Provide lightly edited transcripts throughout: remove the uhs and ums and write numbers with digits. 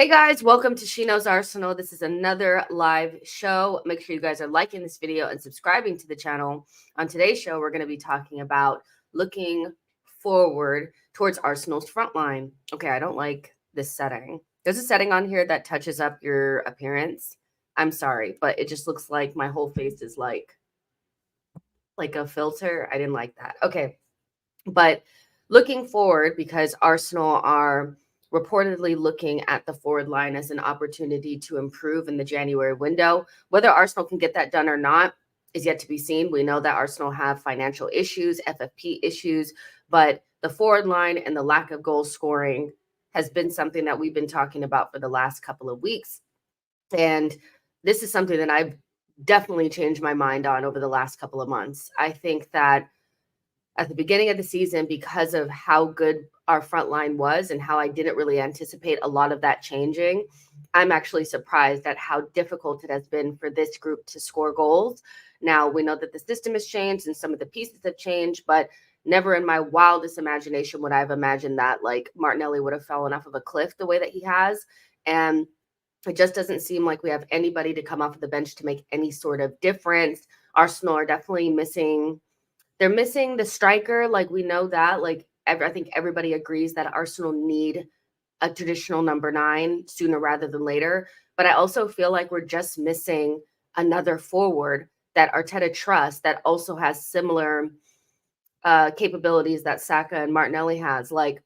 Hey guys, welcome to She Knows Arsenal. This is another live show. Make sure you guys are liking this video and subscribing to the channel. On today's show, we're going to be talking about looking forward towards Arsenal's front line. Okay, I don't like this setting. There's a setting on here that touches up your appearance. I'm sorry, but it just looks like my whole face is like a filter. I didn't like that. Okay, but looking forward, because Arsenal are reportedly looking at the forward line as an opportunity to improve in the January window. Whether Arsenal can get that done or not is yet to be seen. We know that Arsenal have financial issues, FFP issues, but the forward line and the lack of goal scoring has been something that we've been talking about for the last couple of weeks. And this is something that I've definitely changed my mind on over the last couple of months. I think that at the beginning of the season, because of how good our front line was and how I didn't really anticipate a lot of that changing, I'm actually surprised at how difficult it has been for this group to score goals. Now, we know that the system has changed and some of the pieces have changed, but never in my wildest imagination would I have imagined that like Martinelli would have fallen off of a cliff the way that he has. And it just doesn't seem like we have anybody to come off of the bench to make any sort of difference. Arsenal are definitely missing. They're missing the striker. Like, we know that. Like, I think everybody agrees that Arsenal need a traditional number 9 sooner rather than later. But I also feel like we're just missing another forward that Arteta trusts that also has similar capabilities that Saka and Martinelli has. Like,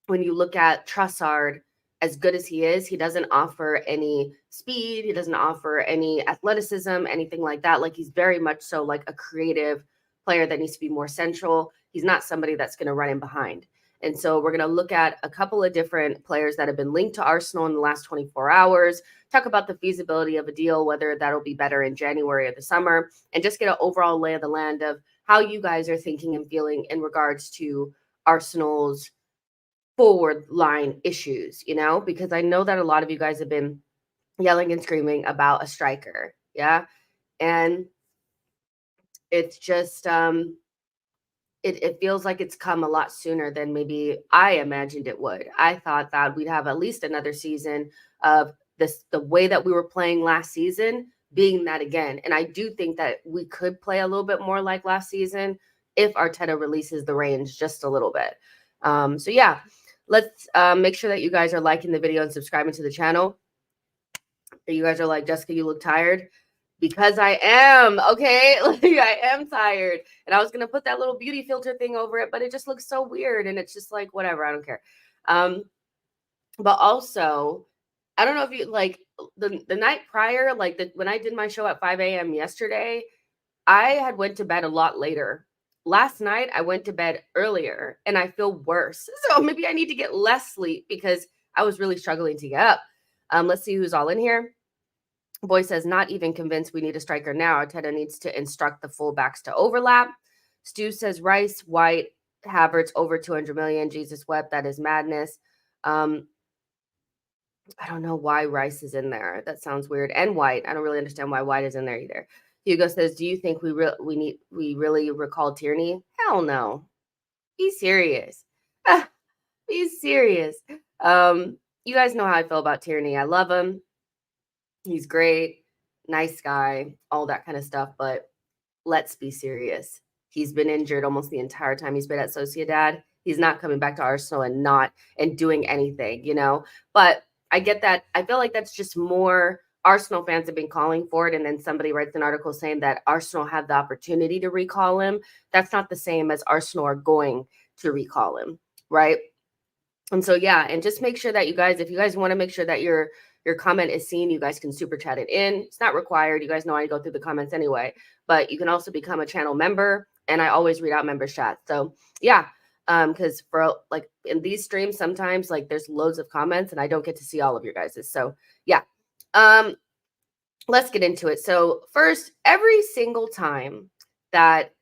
when you look at Trossard, as good as he is, he doesn't offer any speed. He doesn't offer any athleticism, anything like that. Like, he's very much so like a creative player that needs to be more central. He's not somebody that's going to run in behind. And so we're going to look at a couple of different players that have been linked to Arsenal in the last 24 hours, talk about the feasibility of a deal, whether that'll be better in January or the summer, and just get an overall lay of the land of how you guys are thinking and feeling in regards to Arsenal's forward line issues, because I know that a lot of you guys have been yelling and screaming about a striker. Yeah. And it's just it feels like it's come a lot sooner than maybe I imagined it would. I thought that we'd have at least another season of the way that we were playing last season being that again. And I do think that we could play a little bit more like last season if Arteta releases the reins just a little bit. So yeah, let's make sure that you guys are liking the video and subscribing to the channel. You guys are like, Jessica, you look tired. Because I am, okay? Like, I am tired. And I was going to put that little beauty filter thing over it, but it just looks so weird. And it's just like, whatever, I don't care. But also, I don't know if you, like, the night prior, like when I did my show at 5 a.m. yesterday, I had went to bed a lot later. Last night, I went to bed earlier, and I feel worse. So maybe I need to get less sleep because I was really struggling to get up. Let's see who's all in here. Boy says, not even convinced we need a striker now. Arteta needs to instruct the fullbacks to overlap. Stu says, Rice, White, Havertz, over 200 million. Jesus wept. That is madness. I don't know why Rice is in there. That sounds weird. And White. I don't really understand why White is in there either. Hugo says, do you think we really recall Tierney? Hell no. Be serious. Be serious. You guys know how I feel about Tierney. I love him. He's great, nice guy, all that kind of stuff. But let's be serious. He's been injured almost the entire time he's been at Sociedad. He's not coming back to Arsenal and doing anything, But I get that. I feel like that's just more Arsenal fans have been calling for it. And then somebody writes an article saying that Arsenal have the opportunity to recall him. That's not the same as Arsenal are going to recall him, right? And so, yeah, and just make sure that you guys, if you guys want to make sure that your comment is seen, you guys can super chat it in. It's not required. You guys know I go through the comments anyway, but you can also become a channel member, and I always read out members chats. So yeah, because for like in these streams, sometimes like there's loads of comments and I don't get to see all of your guys's. So yeah, let's get into it. So first, every single time that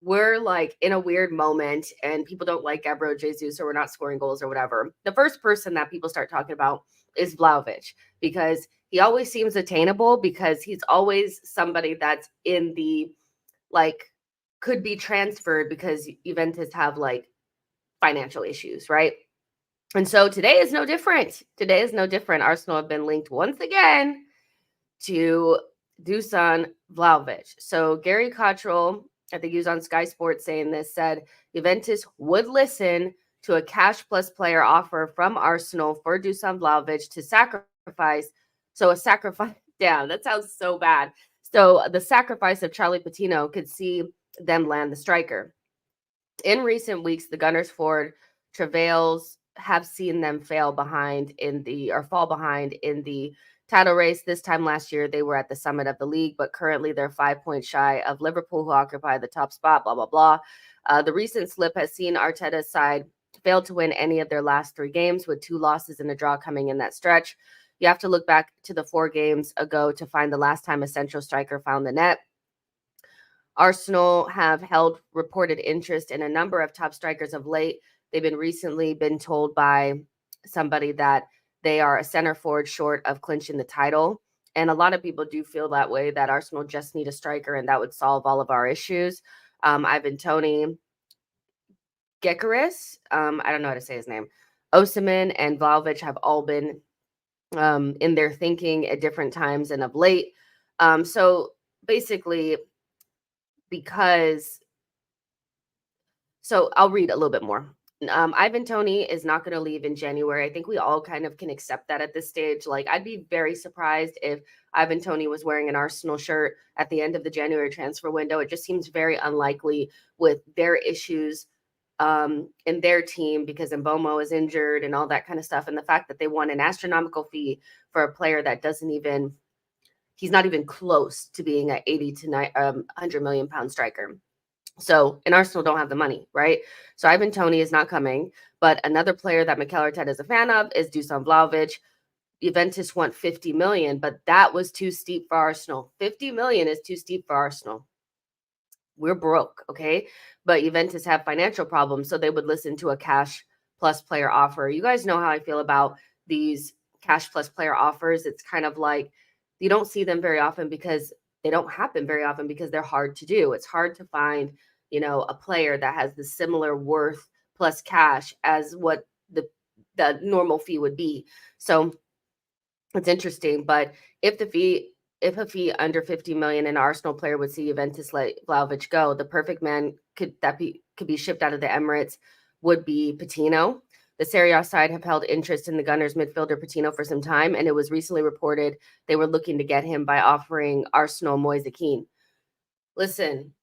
we're like in a weird moment and people don't like Gabriel Jesus or we're not scoring goals or whatever, the first person that people start talking about is Vlahovic, because he always seems attainable, because he's always somebody that's in the, like, could be transferred because Juventus have like financial issues, right? And so today is no different. Today is no different. Arsenal have been linked once again to Dusan Vlahovic. So Gary Cottrell, I think he was on Sky Sports saying this, said Juventus would listen to a cash plus player offer from Arsenal for Dusan Vlahovic to sacrifice. So a sacrifice, damn, that sounds so bad. So the sacrifice of Charlie Patino could see them land the striker. In recent weeks, the Gunners forward travails have seen them fall behind in the title race. This time last year, they were at the summit of the league, but currently they're 5 points shy of Liverpool, who occupy the top spot, blah, blah, blah. The recent slip has seen Arteta's side fail to win any of their last 3 games, with 2 losses and a draw coming in that stretch. You have to look back to the 4 games ago to find the last time a central striker found the net. Arsenal have held reported interest in a number of top strikers of late. They've recently been told by somebody that they are a center forward short of clinching the title. And a lot of people do feel that way, that Arsenal just need a striker and that would solve all of our issues. Ivan Toney, Gekaris, I don't know how to say his name, Osimhen and Vlahovic have all been in their thinking at different times and of late. So basically, so I'll read a little bit more. Ivan Toney is not going to leave in January. I think we all kind of can accept that at this stage. Like, I'd be very surprised if Ivan Toney was wearing an Arsenal shirt at the end of the January transfer window. It just seems very unlikely with their issues in their team, because Mbomo is injured and all that kind of stuff. And the fact that they want an astronomical fee for a player that he's not even close to being an 80 to 100 million pound striker. So, and Arsenal don't have the money, right? So Ivan Toney is not coming. But another player that Mikel Arteta is a fan of is Dusan Vlahovic. Juventus want 50 million, but that was too steep for Arsenal. 50 million is too steep for Arsenal. We're broke, okay? But Juventus have financial problems, so they would listen to a cash plus player offer. You guys know how I feel about these cash plus player offers. It's kind of like you don't see them very often because they don't happen very often because they're hard to do. It's hard to find, a player that has the similar worth plus cash as what the normal fee would be. So it's interesting, but if a fee under 50 million, an Arsenal player would see Juventus let Vlahovic go, the perfect man could be shipped out of the Emirates would be Patino. The Serie A side have held interest in the Gunners midfielder Patino for some time, and it was recently reported they were looking to get him by offering Arsenal Moise Kean. Listen,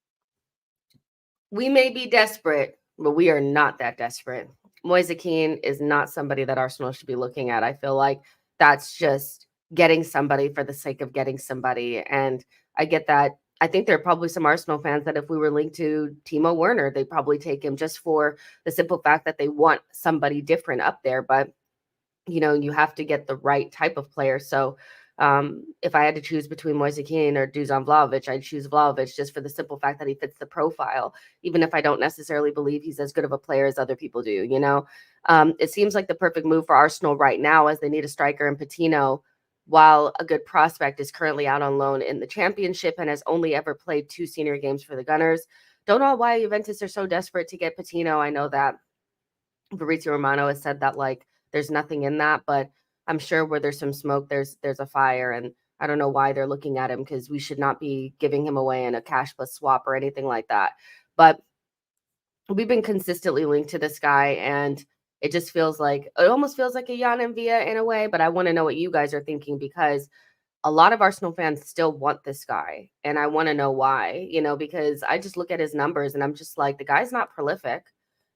we may be desperate, but we are not that desperate. Moise Kean is not somebody that Arsenal should be looking at. I feel like that's just getting somebody for the sake of getting somebody. And I get that. I think there are probably some Arsenal fans that if we were linked to Timo Werner, they'd probably take him just for the simple fact that they want somebody different up there. But, you have to get the right type of player. So if I had to choose between Moise Kean or Dusan Vlahovic, I'd choose Vlahovic just for the simple fact that he fits the profile, even if I don't necessarily believe he's as good of a player as other people do, It seems like the perfect move for Arsenal right now, as they need a striker in Patino, while a good prospect is currently out on loan in the Championship and has only ever played 2 senior games for the Gunners. Don't know why Juventus are so desperate to get Patino. I know that Fabrizio Romano has said that, like, there's nothing in that, but I'm sure where there's some smoke, there's a fire. And I don't know why they're looking at him, because we should not be giving him away in a cash plus swap or anything like that. But we've been consistently linked to this guy, and it almost feels like a Jan Envia in a way. But I want to know what you guys are thinking, because a lot of Arsenal fans still want this guy, and I want to know why, because I just look at his numbers and I'm just like, the guy's not prolific.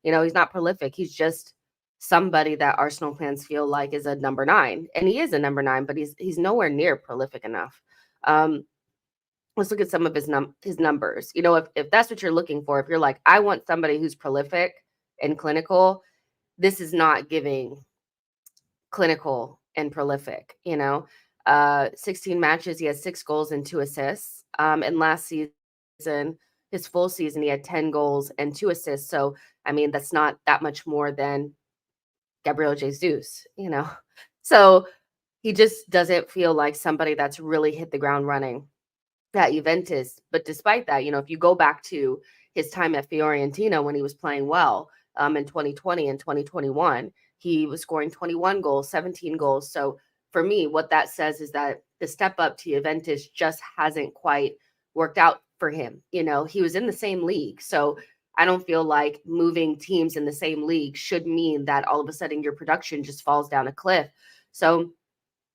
He's not prolific. He's just somebody that Arsenal fans feel like is a number 9, and he is a number 9, but he's nowhere near prolific enough. Let's look at some of his numbers. If that's what you're looking for, if you're like, I want somebody who's prolific and clinical, this is not giving clinical and prolific. 16 matches, he has 6 goals and 2 assists. And last season, his full season, he had 10 goals and 2 assists. So, that's not that much more than Gabriel Jesus, So he just doesn't feel like somebody that's really hit the ground running at Juventus. But despite that, if you go back to his time at Fiorentina when he was playing well in 2020 and 2021, he was scoring 21 goals, 17 goals. So for me, what that says is that the step up to Juventus just hasn't quite worked out for him. He was in the same league. So I don't feel like moving teams in the same league should mean that all of a sudden your production just falls down a cliff. So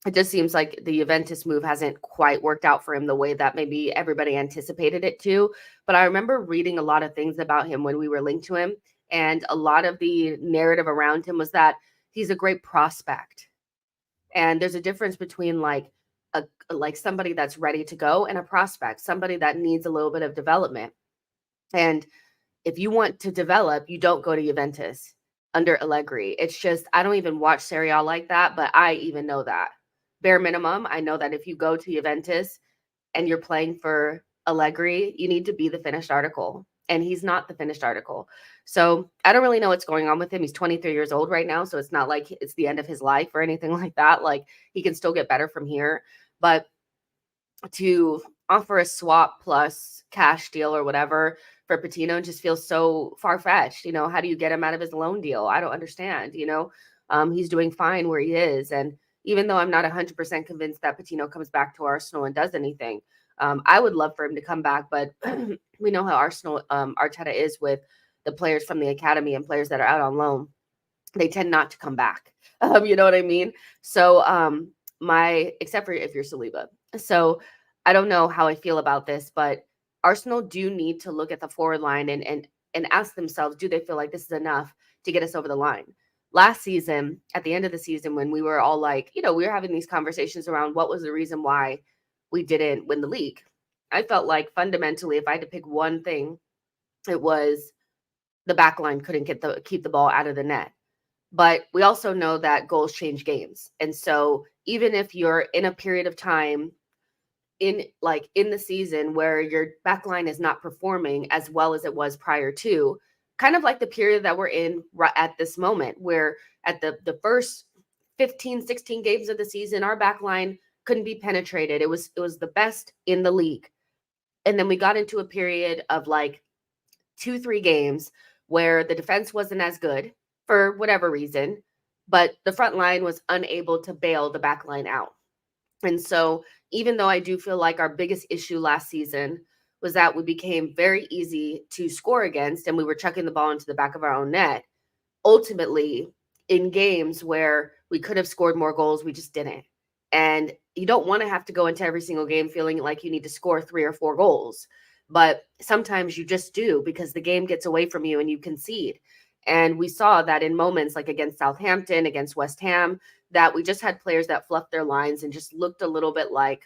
it just seems like the Juventus move hasn't quite worked out for him the way that maybe everybody anticipated it to. But I remember reading a lot of things about him when we were linked to him. And a lot of the narrative around him was that he's a great prospect. And there's a difference between like somebody that's ready to go and a prospect, somebody that needs a little bit of development. And if you want to develop, you don't go to Juventus under Allegri. It's just, I don't even watch Serie A like that, but I even know that. Bare minimum, I know that if you go to Juventus and you're playing for Allegri, you need to be the finished article. And he's not the finished article. So I don't really know what's going on with him. He's 23 years old right now. So it's not like it's the end of his life or anything like that. Like, he can still get better from here. But to offer a swap plus cash deal or whatever for Patino just feels so far-fetched. How do you get him out of his loan deal? I don't understand. He's doing fine where he is. And even though I'm not 100% convinced that Patino comes back to Arsenal and does anything, I would love for him to come back. But we know how Arsenal Arteta is with the players from the academy and players that are out on loan. They tend not to come back. You know what I mean? So except for if you're Saliba. So I don't know how I feel about this, but Arsenal do need to look at the forward line and ask themselves, do they feel like this is enough to get us over the line? Last season, at the end of the season, when we were all like, we were having these conversations around what was the reason why we didn't win the league. I felt like fundamentally, if I had to pick one thing, it was the back line couldn't keep the ball out of the net. But we also know that goals change games. And so even if you're in a period of time in the season where your back line is not performing as well as it was prior to, kind of like the period that we're in right at this moment, where at the first 15, 16 games of the season, our back line couldn't be penetrated. It was the best in the league. And then we got into a period of like 2-3 games where the defense wasn't as good for whatever reason, but the front line was unable to bail the back line out. And so even though I do feel like our biggest issue last season was that we became very easy to score against and we were chucking the ball into the back of our own net, ultimately in games where we could have scored more goals, we just didn't. And you don't want to have to go into every single game feeling like you need to score 3 or 4 goals. But sometimes you just do, because the game gets away from you and you concede. And we saw that in moments like against Southampton, against West Ham, that we just had players that fluffed their lines and just looked a little bit like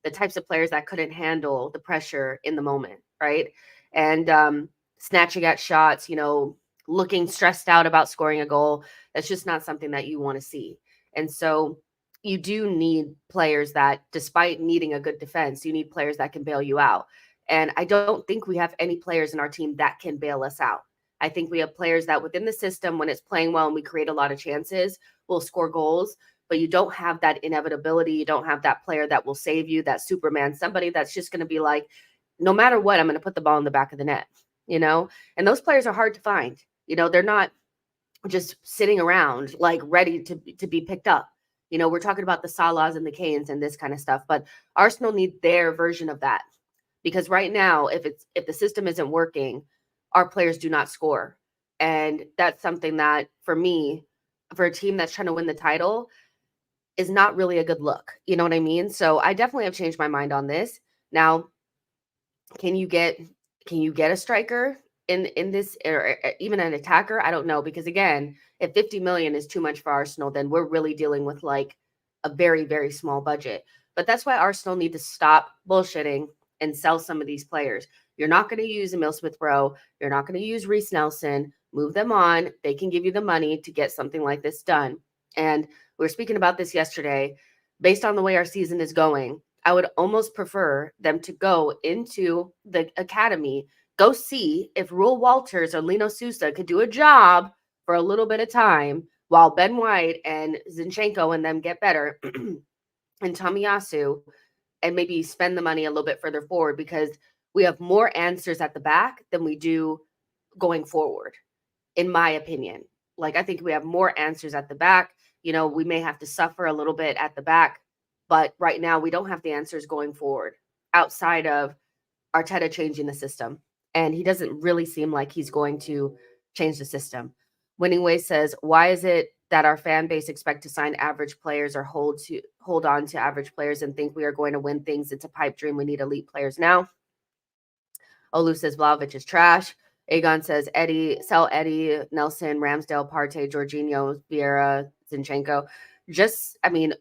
the types of players that couldn't handle the pressure in the moment, right? And snatching at shots, looking stressed out about scoring a goal. That's just not something that you want to see. And so you do need players that, despite needing a good defense, you need players that can bail you out. And I don't think we have any players in our team that can bail us out. I think we have players that within the system, when it's playing well and we create a lot of chances, will score goals, but you don't have that inevitability. You don't have that player that will save you, that Superman, somebody that's just going to be like, no matter what, I'm going to put the ball in the back of the net, and those players are hard to find. They're not just sitting around like ready to be picked up. We're talking about the Salahs and the Kanes and this kind of stuff, but Arsenal need their version of that, because right now, if the system isn't working, our players do not score. And that's something that, for me, for a team that's trying to win the title, is not really a good look. You know what I mean? So I definitely have changed my mind on this. Now, can you get a striker in this, or even an attacker? I don't know, because again, if 50 million is too much for Arsenal, then we're really dealing with like a very, very small budget. But that's why Arsenal need to stop bullshitting and sell some of these players. You're not going to use Emil Smith-Rowe. You're not going to use Reece Nelson. Move them on. They can give you the money to get something like this done. And we were speaking about this yesterday. Based on the way our season is going, I would almost prefer them to go into the academy, go see if Rule Walters or Lino Sousa could do a job for a little bit of time while Ben White and Zinchenko and them get better and Tomiyasu, and maybe spend the money a little bit further forward, because we have more answers at the back than we do going forward, in my opinion. Like, I think we have more answers at the back. We may have to suffer a little bit at the back, but right now we don't have the answers going forward outside of Arteta changing the system. And he doesn't really seem like he's going to change the system. Winning Way says, why is it that our fan base expect to sign average players or hold on to average players and think we are going to win things? It's a pipe dream. We need elite players now. Olu says Vlahovic is trash. Aegon says sell Eddie, Nelson, Ramsdale, Partey, Jorginho, Vieira, Zinchenko.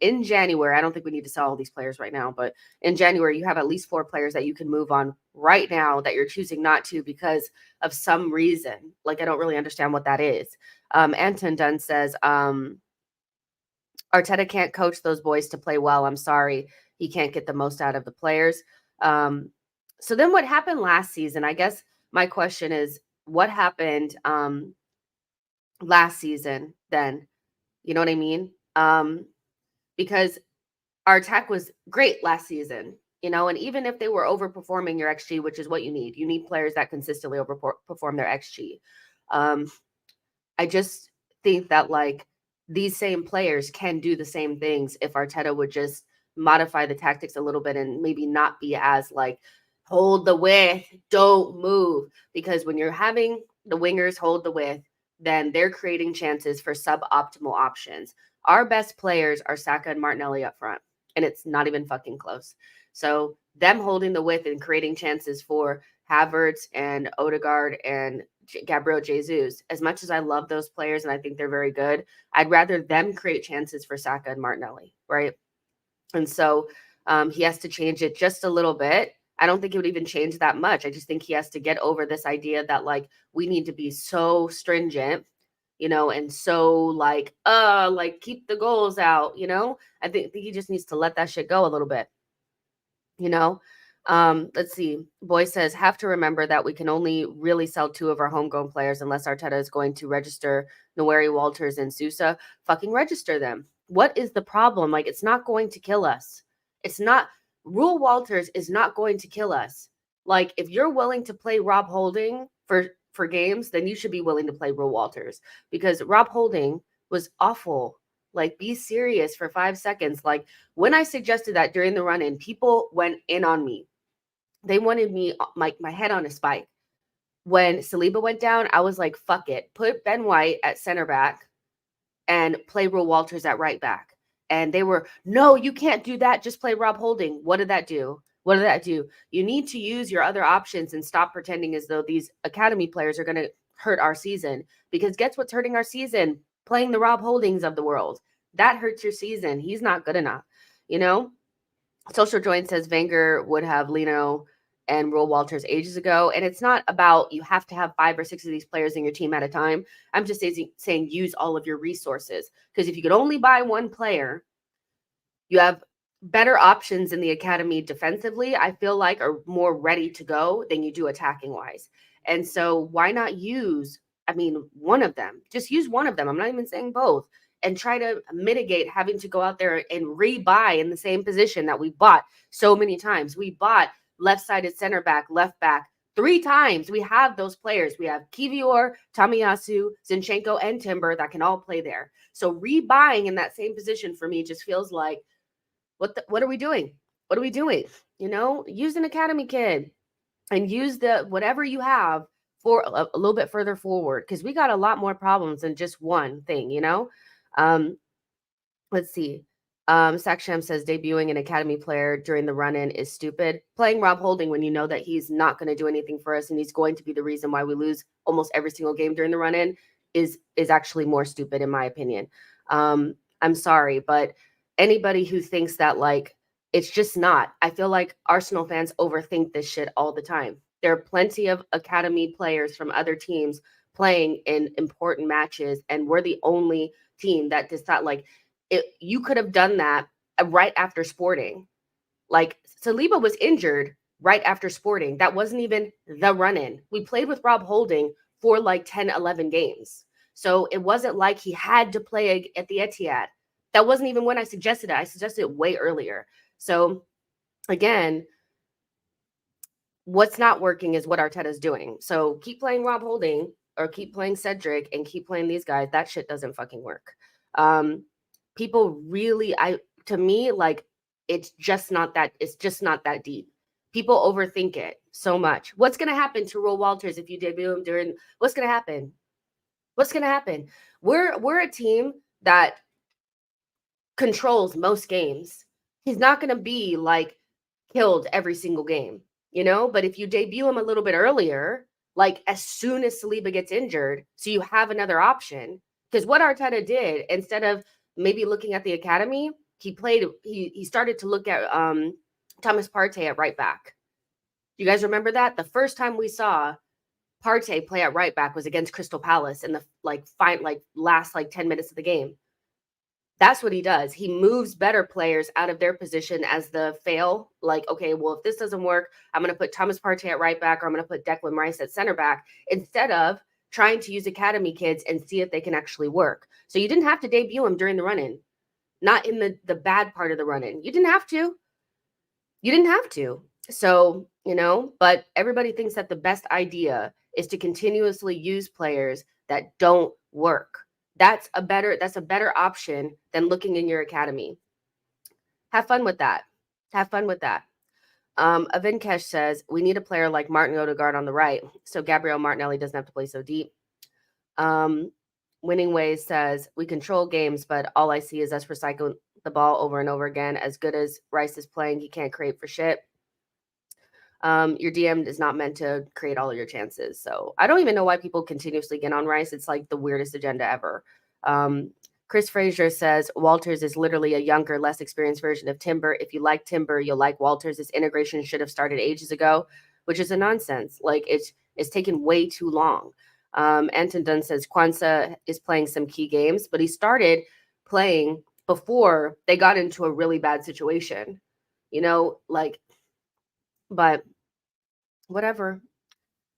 In January, I don't think we need to sell all these players right now, but in January, you have at least 4 players that you can move on right now that you're choosing not to because of some reason. Like, I don't really understand what that is. Anton Dunn says, Arteta can't coach those boys to play well. I'm sorry. He can't get the most out of the players. So then what happened last season? I guess my question is, what happened last season then? You know what I mean? Because our attack was great last season, and even if they were overperforming your XG, which is what you need players that consistently overperform their XG. I just think that, like, these same players can do the same things if Arteta would just modify the tactics a little bit and maybe not be as like, hold the width, don't move. Because when you're having the wingers hold the width, then they're creating chances for suboptimal options. Our best players are Saka and Martinelli up front, and it's not even fucking close. So them holding the width and creating chances for Havertz and Odegaard and Gabriel Jesus, as much as I love those players and I think they're very good, I'd rather them create chances for Saka and Martinelli, right? And so he has to change it just a little bit. I don't think it would even change that much. I just think he has to get over this idea that, like, we need to be so stringent, and so like keep the goals out, I think he just needs to let that shit go a little bit, Let's see. Boy says, have to remember that we can only really sell 2 of our homegrown players unless Arteta is going to register Nweri, Walters, and Sousa. Fucking register them. What is the problem? Like, it's not going to kill us. It's not. Rule Walters is not going to kill us. Like, if you're willing to play Rob Holding for games, then you should be willing to play Rule Walters, because Rob Holding was awful. Like, be serious for 5 seconds. Like, when I suggested that during the run-in, people went in on me. They wanted me, my head on a spike. When Saliba went down, I was like, fuck it. Put Ben White at center back and play Will Walters at right back. And they were, no, you can't do that. Just play Rob Holding. What did that do? What did that do? You need to use your other options and stop pretending as though these academy players are going to hurt our season. Because guess what's hurting our season? Playing the Rob Holdings of the world. That hurts your season. He's not good enough, Social Joint says Wenger would have Lino and Will Walters ages ago. And it's not about you have to have 5 or 6 of these players in your team at a time. I'm just saying use all of your resources. Because if you could only buy one player, you have better options in the academy defensively, I feel like, are more ready to go than you do attacking wise. And so why not use, one of them? Just use one of them. I'm not even saying both. And try to mitigate having to go out there and rebuy in the same position that we bought so many times. We bought left-sided center back, left back 3 times. We have those players. We have Kivior, Tomiyasu, Zinchenko, and Timber that can all play there. So rebuying in that same position for me just feels like, what are we doing? What are we doing? Use an academy kid and use the whatever you have for a little bit further forward, because we got a lot more problems than just one thing, Let's see. Saksham says debuting an academy player during the run-in is stupid. Playing Rob Holding when you know that he's not going to do anything for us and he's going to be the reason why we lose almost every single game during the run-in is actually more stupid, in my opinion. I'm sorry, but anybody who thinks that, like, it's just not. I feel like Arsenal fans overthink this shit all the time. There are plenty of academy players from other teams playing in important matches, and we're the only team that does not, like, you could have done that right after Sporting. Like, Saliba was injured right after Sporting. That wasn't even the run-in. We played with Rob Holding for like 10, 11 games. So it wasn't like he had to play at the Etihad. That wasn't even when I suggested it. I suggested it way earlier. So again, what's not working is what Arteta's doing. So keep playing Rob Holding or keep playing Cedric and keep playing these guys, that shit doesn't fucking work. People really, to me, like, it's just not that deep. People overthink it so much. What's going to happen to Will Walters if you debut him during, what's going to happen? What's going to happen? We're a team that controls most games. He's not going to be like killed every single game, but if you debut him a little bit earlier, like as soon as Saliba gets injured, so you have another option. Because what Arteta did, instead of maybe looking at the academy, he started to look at Thomas Partey at right back. You guys remember that? The first time we saw Partey play at right back was against Crystal Palace in the last 10 minutes of the game. That's what he does. He moves better players out of their position as the fail. Like, okay, well, if this doesn't work, I'm going to put Thomas Partey at right back, or I'm going to put Declan Rice at center back, instead of trying to use academy kids and see if they can actually work. So you didn't have to debut him during the run-in, not in the bad part of the run-in. You didn't have to. So, but everybody thinks that the best idea is to continuously use players that don't work. That's a better option than looking in your academy. Have fun with that. Avinkesh says, we need a player like Martin Odegaard on the right, so Gabriel Martinelli doesn't have to play so deep. Winning Ways says, we control games, but all I see is us recycling the ball over and over again. As good as Rice is playing, he can't create for shit. Your DM is not meant to create all of your chances. So I don't even know why people continuously get on Rice. It's like the weirdest agenda ever. Chris Frazier says, Walters is literally a younger, less experienced version of Timber. If you like Timber, you'll like Walters. This integration should have started ages ago, which is a nonsense. Like, it's taken way too long. Anton Dunn says, Kwanzaa is playing some key games, but he started playing before they got into a really bad situation. But whatever,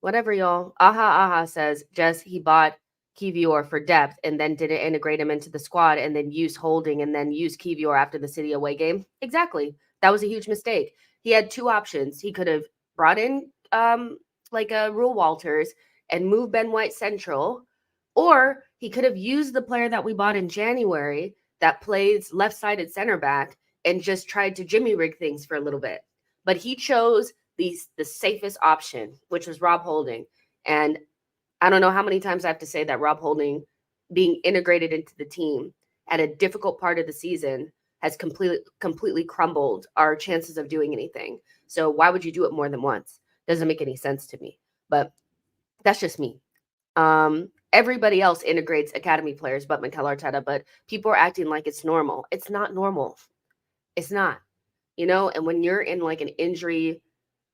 y'all. Aha says, Jess, he bought Kivior for depth and then didn't integrate him into the squad and then use Holding and then use Kivior after the City away game. Exactly. That was a huge mistake. He had two options. He could have brought in Rule Walters and moved Ben White central, or he could have used the player that we bought in January that plays left-sided center back and just tried to jimmy rig things for a little bit. But he chose the safest option, which was Rob Holding. And I don't know how many times I have to say that Rob Holding being integrated into the team at a difficult part of the season has completely crumbled our chances of doing anything. So why would you do it more than once? Doesn't make any sense to me. But that's just me. Everybody else integrates academy players but Mikel Arteta, but people are acting like it's normal. It's not normal. It's not. And when you're in like an injury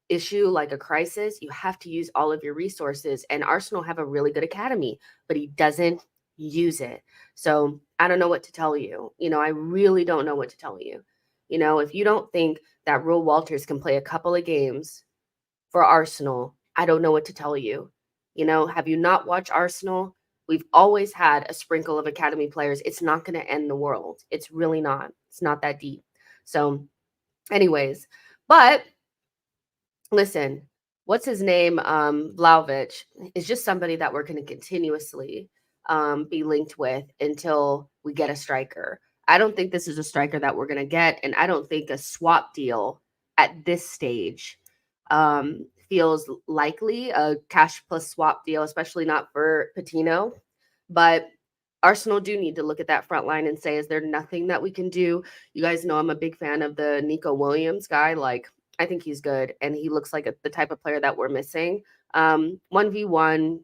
issue, like a crisis, you have to use all of your resources. And Arsenal have a really good academy, but he doesn't use it. So I don't know what to tell you. I really don't know what to tell you. If you don't think that Rule Walters can play a couple of games for Arsenal, I don't know what to tell you. Have you not watched Arsenal? We've always had a sprinkle of academy players. It's not going to end the world. It's really not. It's not that deep. So anyways, but listen, what's his name? Vlahovic is just somebody that we're going to continuously be linked with until we get a striker. I don't think this is a striker that we're going to get, and I don't think a swap deal at this stage feels likely, a cash plus swap deal, especially not for Patino. But Arsenal do need to look at that front line and say, is there nothing that we can do? You guys know I'm a big fan of the Nico Williams guy. Like, I think he's good, and he looks like the type of player that we're missing. 1v1,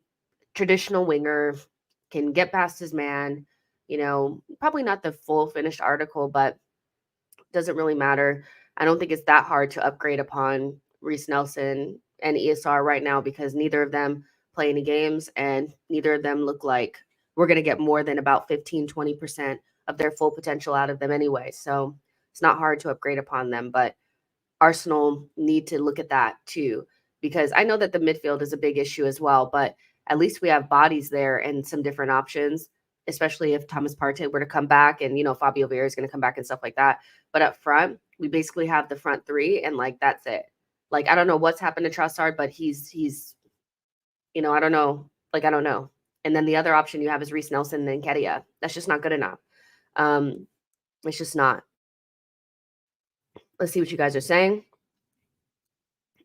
traditional winger, can get past his man. Probably not the full finished article, but doesn't really matter. I don't think it's that hard to upgrade upon Reece Nelson and ESR right now, because neither of them play any games and neither of them look like we're going to get more than about 15-20% of their full potential out of them anyway. So it's not hard to upgrade upon them, but Arsenal need to look at that too, because I know that the midfield is a big issue as well, but at least we have bodies there and some different options, especially if Thomas Partey were to come back and, Fabio Vieira is going to come back and stuff like that. But up front, we basically have the front three, and like, that's it. Like, I don't know what's happened to Trossard, but he's I don't know. Like, I don't know. And then the other option you have is Reese Nelson and Nketiah. That's just not good enough. It's just not. Let's see what you guys are saying.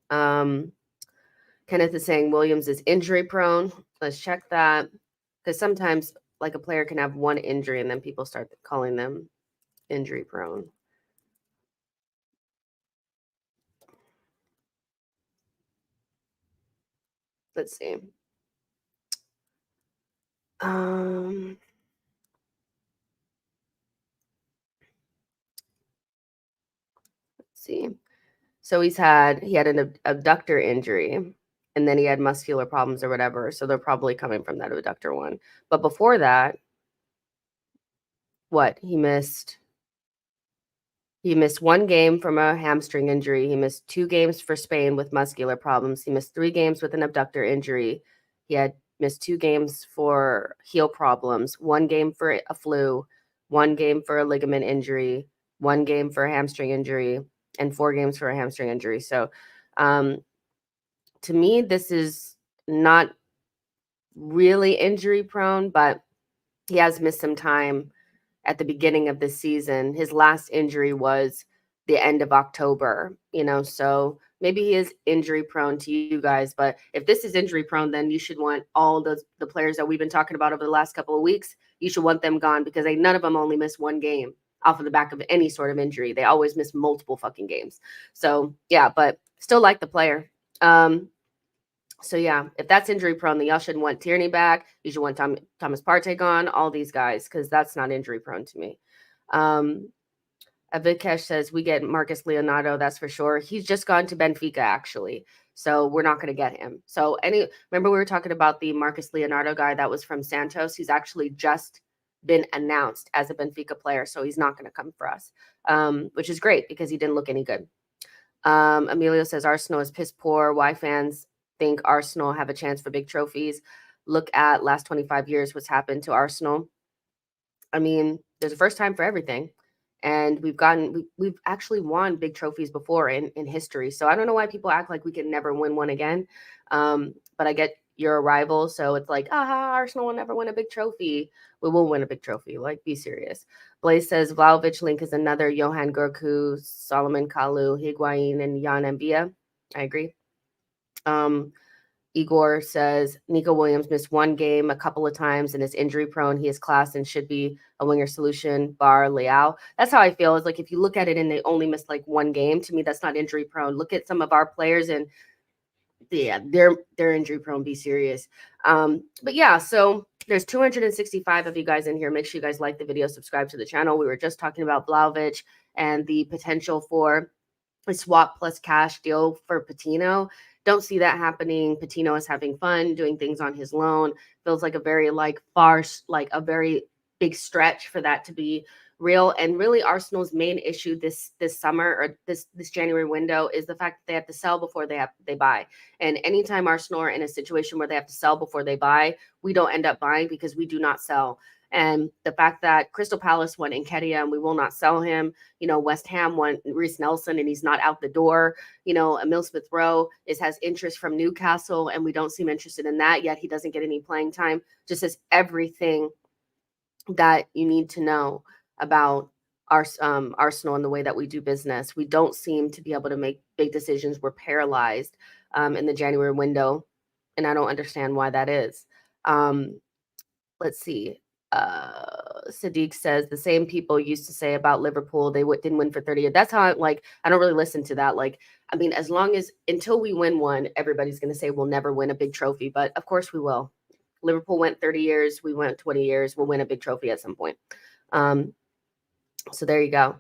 Kenneth is saying Williams is injury prone. Let's check that, because sometimes like a player can have one injury and then people start calling them injury prone. Let's see. Let's see. So he had an abductor injury, and then he had muscular problems or whatever. So they're probably coming from that abductor one. But before that, he missed 1 game from a hamstring injury. He missed 2 games for Spain with muscular problems. He missed 3 games with an abductor injury. He had missed 2 games for heel problems, 1 game for a flu, 1 game for a ligament injury, 1 game for a hamstring injury, and 4 games for a hamstring injury. So, to me, this is not really injury prone, but he has missed some time at the beginning of the season. His last injury was the end of October, so maybe he is injury prone to you guys. But if this is injury prone, then you should want all the players that we've been talking about over the last couple of weeks. You should want them gone, because none of them only miss 1 game off of the back of any sort of injury. They always miss multiple fucking games. So yeah, but still like the player. So yeah, if that's injury prone, then y'all should want Tierney back. You should want Thomas Partey gone, all these guys, because that's not injury prone to me. Avikesh says we get Marcus Leonardo, that's for sure. He's just gone to Benfica, actually. So we're not going to get him. So remember we were talking about the Marcus Leonardo guy that was from Santos? He's actually just been announced as a Benfica player, so he's not going to come for us, which is great because he didn't look any good. Emilio says Arsenal is piss poor. Why fans think Arsenal have a chance for big trophies? Look at last 25 years, what's happened to Arsenal. I mean, there's a first time for everything. And we've actually won big trophies before in history. So I don't know why people act like we can never win one again. But I get you're a rival. So it's like, Arsenal will never win a big trophy. We will win a big trophy. Like, be serious. Blaze says Vlahovic link is another Johan Gurku, Solomon Kalou, Higuain, and Jan Mbia. I agree. Igor says Nico Williams missed 1 game a couple of times and is injury prone. He is class and should be a winger solution, bar Leao. That's how I feel. It's like if you look at it and they only missed like 1 game, to me, that's not injury prone. Look at some of our players and yeah, they're injury prone. Be serious. But yeah, so there's 265 of you guys in here. Make sure you guys like the video, subscribe to the channel. We were just talking about Vlahovic and the potential for a swap plus cash deal for Patino. Don't see that happening. Patino is having fun doing things on his loan. Feels like a very a very big stretch for that to be real. And really Arsenal's main issue this summer or this January window is the fact that they have to sell before they buy. And anytime Arsenal are in a situation where they have to sell before they buy, we don't end up buying because we do not sell. And the fact that Crystal Palace won Nketiah and we will not sell him, West Ham won Reece Nelson and he's not out the door. Emil Smith-Rowe has interest from Newcastle and we don't seem interested in that yet. He doesn't get any playing time. Just as everything that you need to know about Arsenal and the way that we do business. We don't seem to be able to make big decisions. We're paralyzed in the January window, and I don't understand why that is. Let's see. Sadiq says the same people used to say about Liverpool they didn't win for 30 years. That's how I don't really listen to that. I mean, until we win one, everybody's going to say we'll never win a big trophy, but of course we will. Liverpool went 30 years, we went 20 years, we'll win a big trophy at some point. So there you go.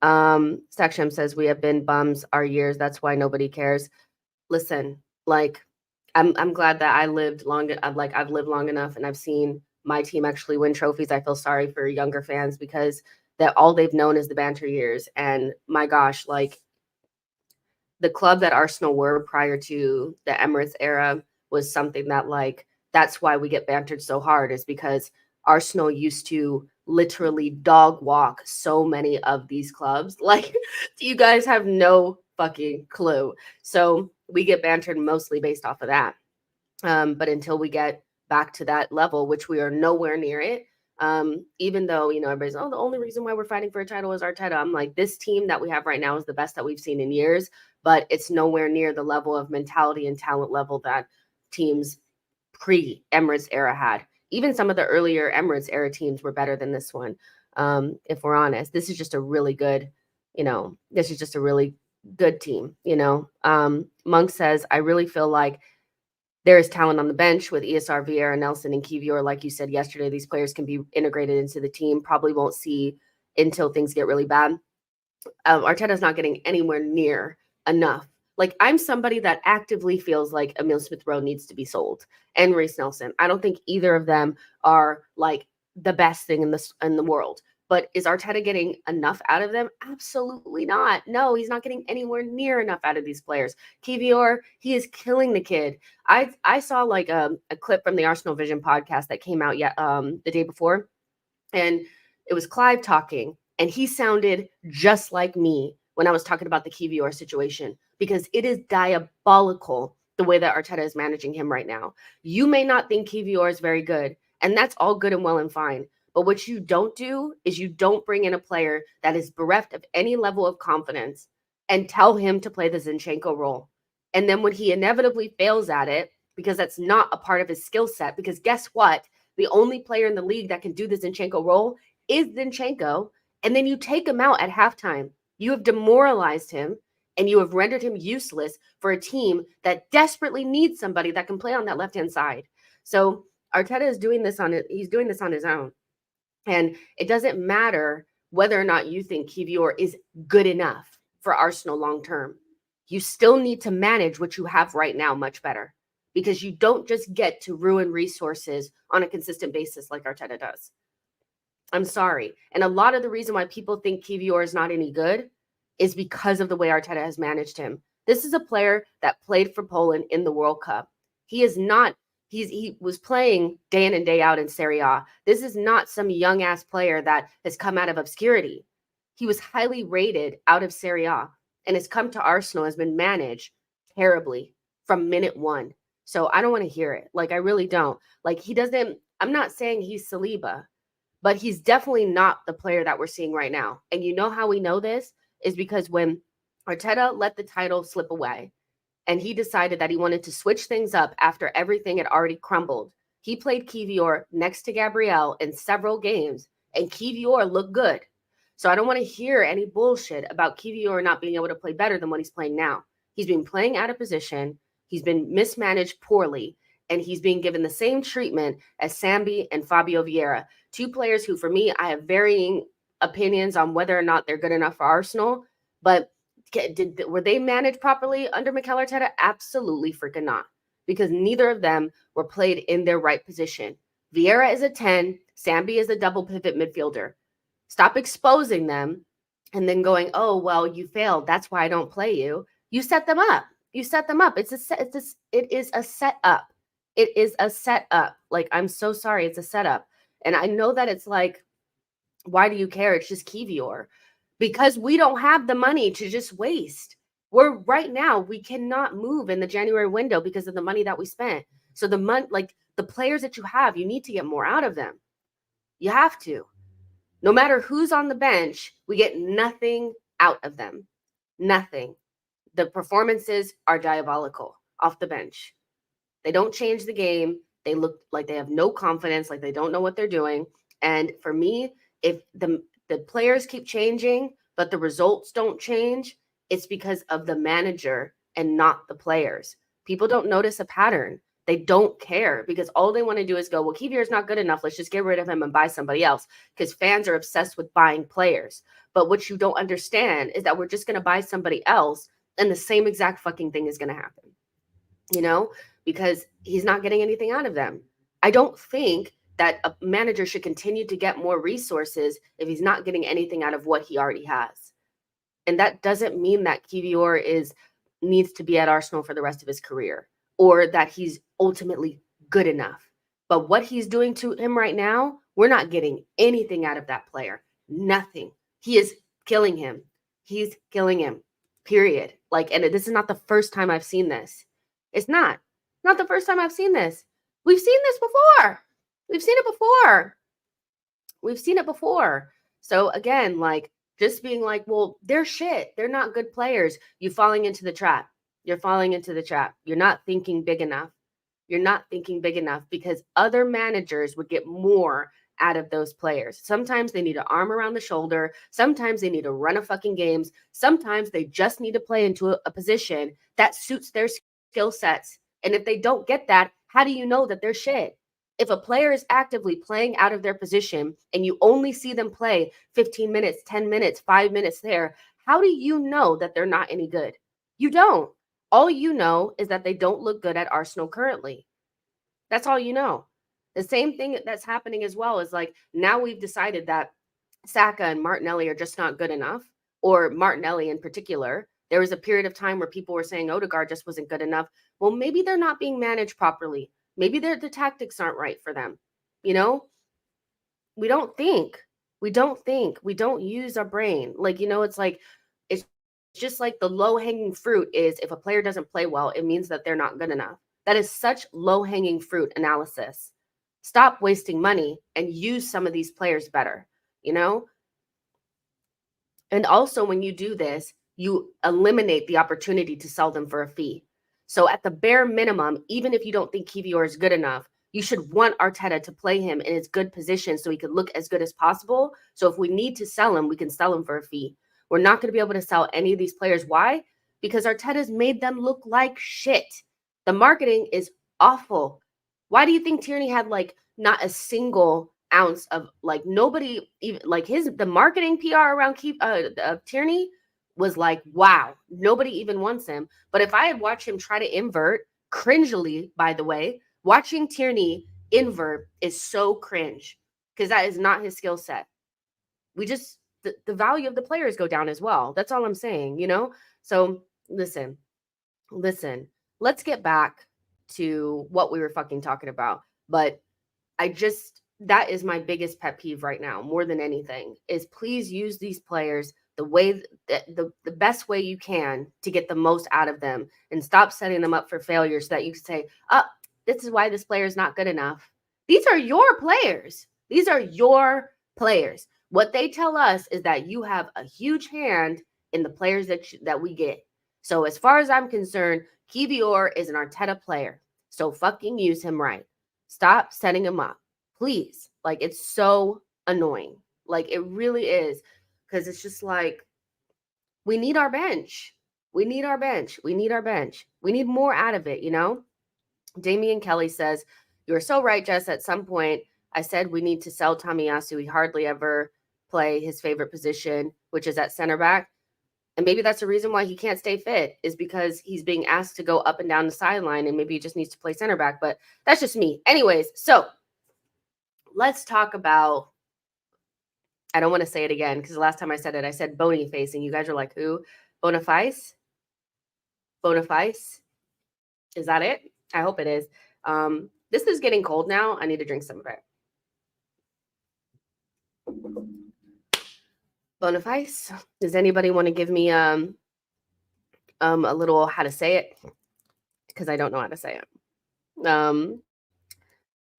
Saksham says we have been bums our years, that's why nobody cares. Listen, I'm glad that I've lived long enough and I've seen my team actually win trophies. I feel sorry for younger fans because that all they've known is the banter years. And my gosh, the club that Arsenal were prior to the Emirates era was something that that's why we get bantered so hard, is because Arsenal used to literally dog walk so many of these clubs. You guys have no fucking clue. So we get bantered mostly based off of that. But until we get back to that level, which we are nowhere near it. Even though, everybody's, the only reason why we're fighting for a title is Arteta. I'm like, this team that we have right now is the best that we've seen in years, but it's nowhere near the level of mentality and talent level that teams pre-Emirates era had. Even some of the earlier Emirates era teams were better than this one. If we're honest, this is just a really good, this is just a really good team. Monk says, I really feel like there is talent on the bench with ESR, Vieira, Nelson, and Kivior. Like you said yesterday, these players can be integrated into the team. Probably won't see until things get really bad. Arteta's not getting anywhere near enough. Like, I'm somebody that actively feels like Emile Smith-Rowe needs to be sold, and Reece Nelson. I don't think either of them are like the best thing in the world. But is Arteta getting enough out of them? Absolutely not. No, he's not getting anywhere near enough out of these players. Kivior, he is killing the kid. I saw like a clip from the Arsenal Vision podcast that came out the day before, and it was Clive talking, and he sounded just like me when I was talking about the Kivior situation, because it is diabolical the way that Arteta is managing him right now. You may not think Kivior is very good, and that's all good and well and fine. But what you don't do is you don't bring in a player that is bereft of any level of confidence and tell him to play the Zinchenko role. And then when he inevitably fails at it, because that's not a part of his skill set, because guess what? The only player in the league that can do the Zinchenko role is Zinchenko. And then you take him out at halftime. You have demoralized him and you have rendered him useless for a team that desperately needs somebody that can play on that left-hand side. So Arteta is doing this on it. He's doing this on his own. And it doesn't matter whether or not you think Kivior is good enough for Arsenal long-term. You still need to manage what you have right now much better, because you don't just get to ruin resources on a consistent basis like Arteta does. I'm sorry. And a lot of the reason why people think Kivior is not any good is because of the way Arteta has managed him. This is a player that played for Poland in the World Cup. He was playing day in and day out in Serie A. This is not some young ass player that has come out of obscurity. He was highly rated out of Serie A and has come to Arsenal, has been managed terribly from minute one. So I don't want to hear it. Like, I really don't. Like, I'm not saying he's Saliba, but he's definitely not the player that we're seeing right now. And you know how we know this is because when Arteta let the title slip away and he decided that he wanted to switch things up after everything had already crumbled, he played Kivior next to Gabriel in several games, and Kivior looked good. So I don't want to hear any bullshit about Kivior not being able to play better than what he's playing now. He's been playing out of position. He's been mismanaged poorly, and he's being given the same treatment as Sambi and Fabio Vieira, two players who, for me, I have varying opinions on whether or not they're good enough for Arsenal. But were they managed properly under Mikel Arteta? Absolutely freaking not, because neither of them were played in their right position. Vieira is a 10. Sambi is a double pivot midfielder. Stop exposing them and then going, oh, well, you failed. That's why I don't play you. You set them up. You set them up. It is a setup. It is a setup. Like, I'm so sorry. It's a setup. And I know that it's like, why do you care? It's just Kivior. Because we don't have the money to just waste. Right now, we cannot move in the January window because of the money that we spent. So the players that you have, you need to get more out of them. You have to. No matter who's on the bench, we get nothing out of them. Nothing. The performances are diabolical off the bench. They don't change the game. They look like they have no confidence, like they don't know what they're doing. And for me, if the players keep changing, but the results don't change, it's because of the manager and not the players. People don't notice a pattern. They don't care, because all they want to do is go, well, Kivior is not good enough. Let's just get rid of him and buy somebody else, because fans are obsessed with buying players. But what you don't understand is that we're just going to buy somebody else and the same exact fucking thing is going to happen, because he's not getting anything out of them. I don't think that a manager should continue to get more resources if he's not getting anything out of what he already has. And that doesn't mean that Kivior needs to be at Arsenal for the rest of his career, or that he's ultimately good enough. But what he's doing to him right now, we're not getting anything out of that player. Nothing. He is killing him. He's killing him, period. And this is not the first time I've seen this. It's not the first time I've seen this. We've seen this before. We've seen it before. We've seen it before. So again, like just being like, well, they're shit. They're not good players. You falling into the trap. You're falling into the trap. You're not thinking big enough. You're not thinking big enough because other managers would get more out of those players. Sometimes they need an arm around the shoulder. Sometimes they need to run a fucking games. Sometimes they just need to play into a position that suits their skill sets. And if they don't get that, how do you know that they're shit? If a player is actively playing out of their position and you only see them play 15 minutes, 10 minutes, 5 minutes there, how do you know that they're not any good? You don't. All you know is that they don't look good at Arsenal currently. That's all you know. The same thing that's happening as well is like now we've decided that Saka and Martinelli are just not good enough, or Martinelli in particular. There was a period of time where people were saying Odegaard just wasn't good enough. Well, maybe they're not being managed properly. Maybe the tactics aren't right for them. You know, we don't think. We don't think. We don't use our brain. Like, it's like it's just like the low-hanging fruit is if a player doesn't play well, it means that they're not good enough. That is such low-hanging fruit analysis. Stop wasting money and use some of these players better, you know? And also when you do this, you eliminate the opportunity to sell them for a fee. So at the bare minimum, even if you don't think Kivior is good enough, you should want Arteta to play him in his good position so he could look as good as possible. So if we need to sell him, we can sell him for a fee. We're not going to be able to sell any of these players. Why? Because Arteta's made them look like shit. The marketing is awful. Why do you think Tierney had like not a single ounce of like nobody even like the marketing PR around Tierney was like, wow, nobody even wants him. But if I had watched him try to invert cringily, by the way, watching Tierney invert is so cringe because that is not his skill set. We just the value of the players go down as well. That's all I'm saying, So listen, let's get back to what we were fucking talking about. But that is my biggest pet peeve right now, more than anything, is please use these players the way the best way you can to get the most out of them and stop setting them up for failure so that you can say, this is why this player is not good enough. These are your players. These are your players. What they tell us is that you have a huge hand in the players that we get. So as far as I'm concerned, Kivior is an Arteta player. So fucking use him right. Stop setting him up. Please. Like, it's so annoying. Like, it really is. Because it's just like, we need our bench. We need our bench. We need our bench. We need more out of it, Damian Kelly says, "You are so right, Jess. At some point, I said we need to sell Tomiyasu. He hardly ever play his favorite position, which is at center back. And maybe that's the reason why he can't stay fit is because he's being asked to go up and down the sideline and maybe he just needs to play center back. But that's just me. Anyways, so let's talk about, I don't want to say it again because the last time I said it, I said Boniface and you guys are like, who? Boniface? Boniface? Is that it? I hope it is. This is getting cold now. I need to drink some of it. Boniface. Does anybody want to give me a little how to say it? Because I don't know how to say it.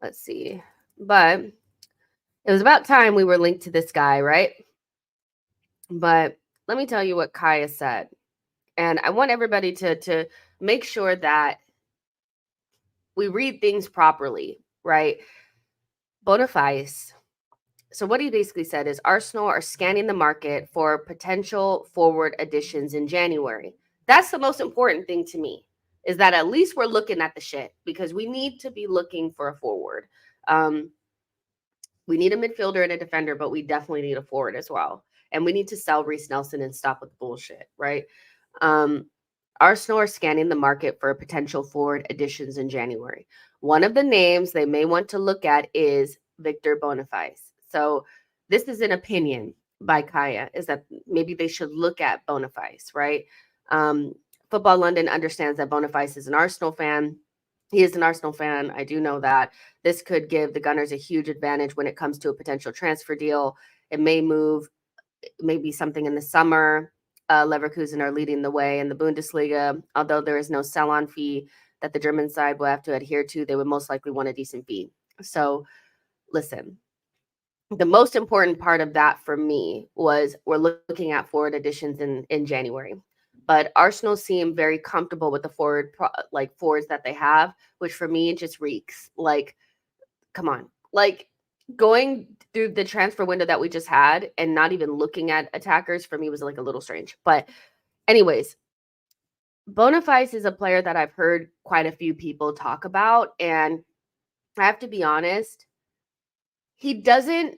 Let's see. But it was about time we were linked to this guy, right? But let me tell you what Kaya said. And I want everybody to make sure that we read things properly, right? Boniface. So what he basically said is Arsenal are scanning the market for potential forward additions in January. That's the most important thing to me, is that at least we're looking at the shit because we need to be looking for a forward. We need a midfielder and a defender, but we definitely need a forward as well. And we need to sell Reece Nelson and stop with the bullshit, right? Arsenal are scanning the market for potential forward additions in January. One of the names they may want to look at is Victor Boniface. So this is an opinion by Kaya, is that maybe they should look at Boniface, right? Football London understands that Boniface is an Arsenal fan. He is an Arsenal fan. I do know that. This could give the Gunners a huge advantage when it comes to a potential transfer deal. It may move, maybe something in the summer. Leverkusen are leading the way in the Bundesliga. Although there is no sell-on fee, that the German side will have to adhere to, they would most likely want a decent fee. So listen, the most important part of that for me was we're looking at forward additions in January. But Arsenal seem very comfortable with the forwards that they have, which for me just reeks like, come on, like going through the transfer window that we just had and not even looking at attackers for me was like a little strange. But anyways, Boniface is a player that I've heard quite a few people talk about, and I have to be honest, he doesn't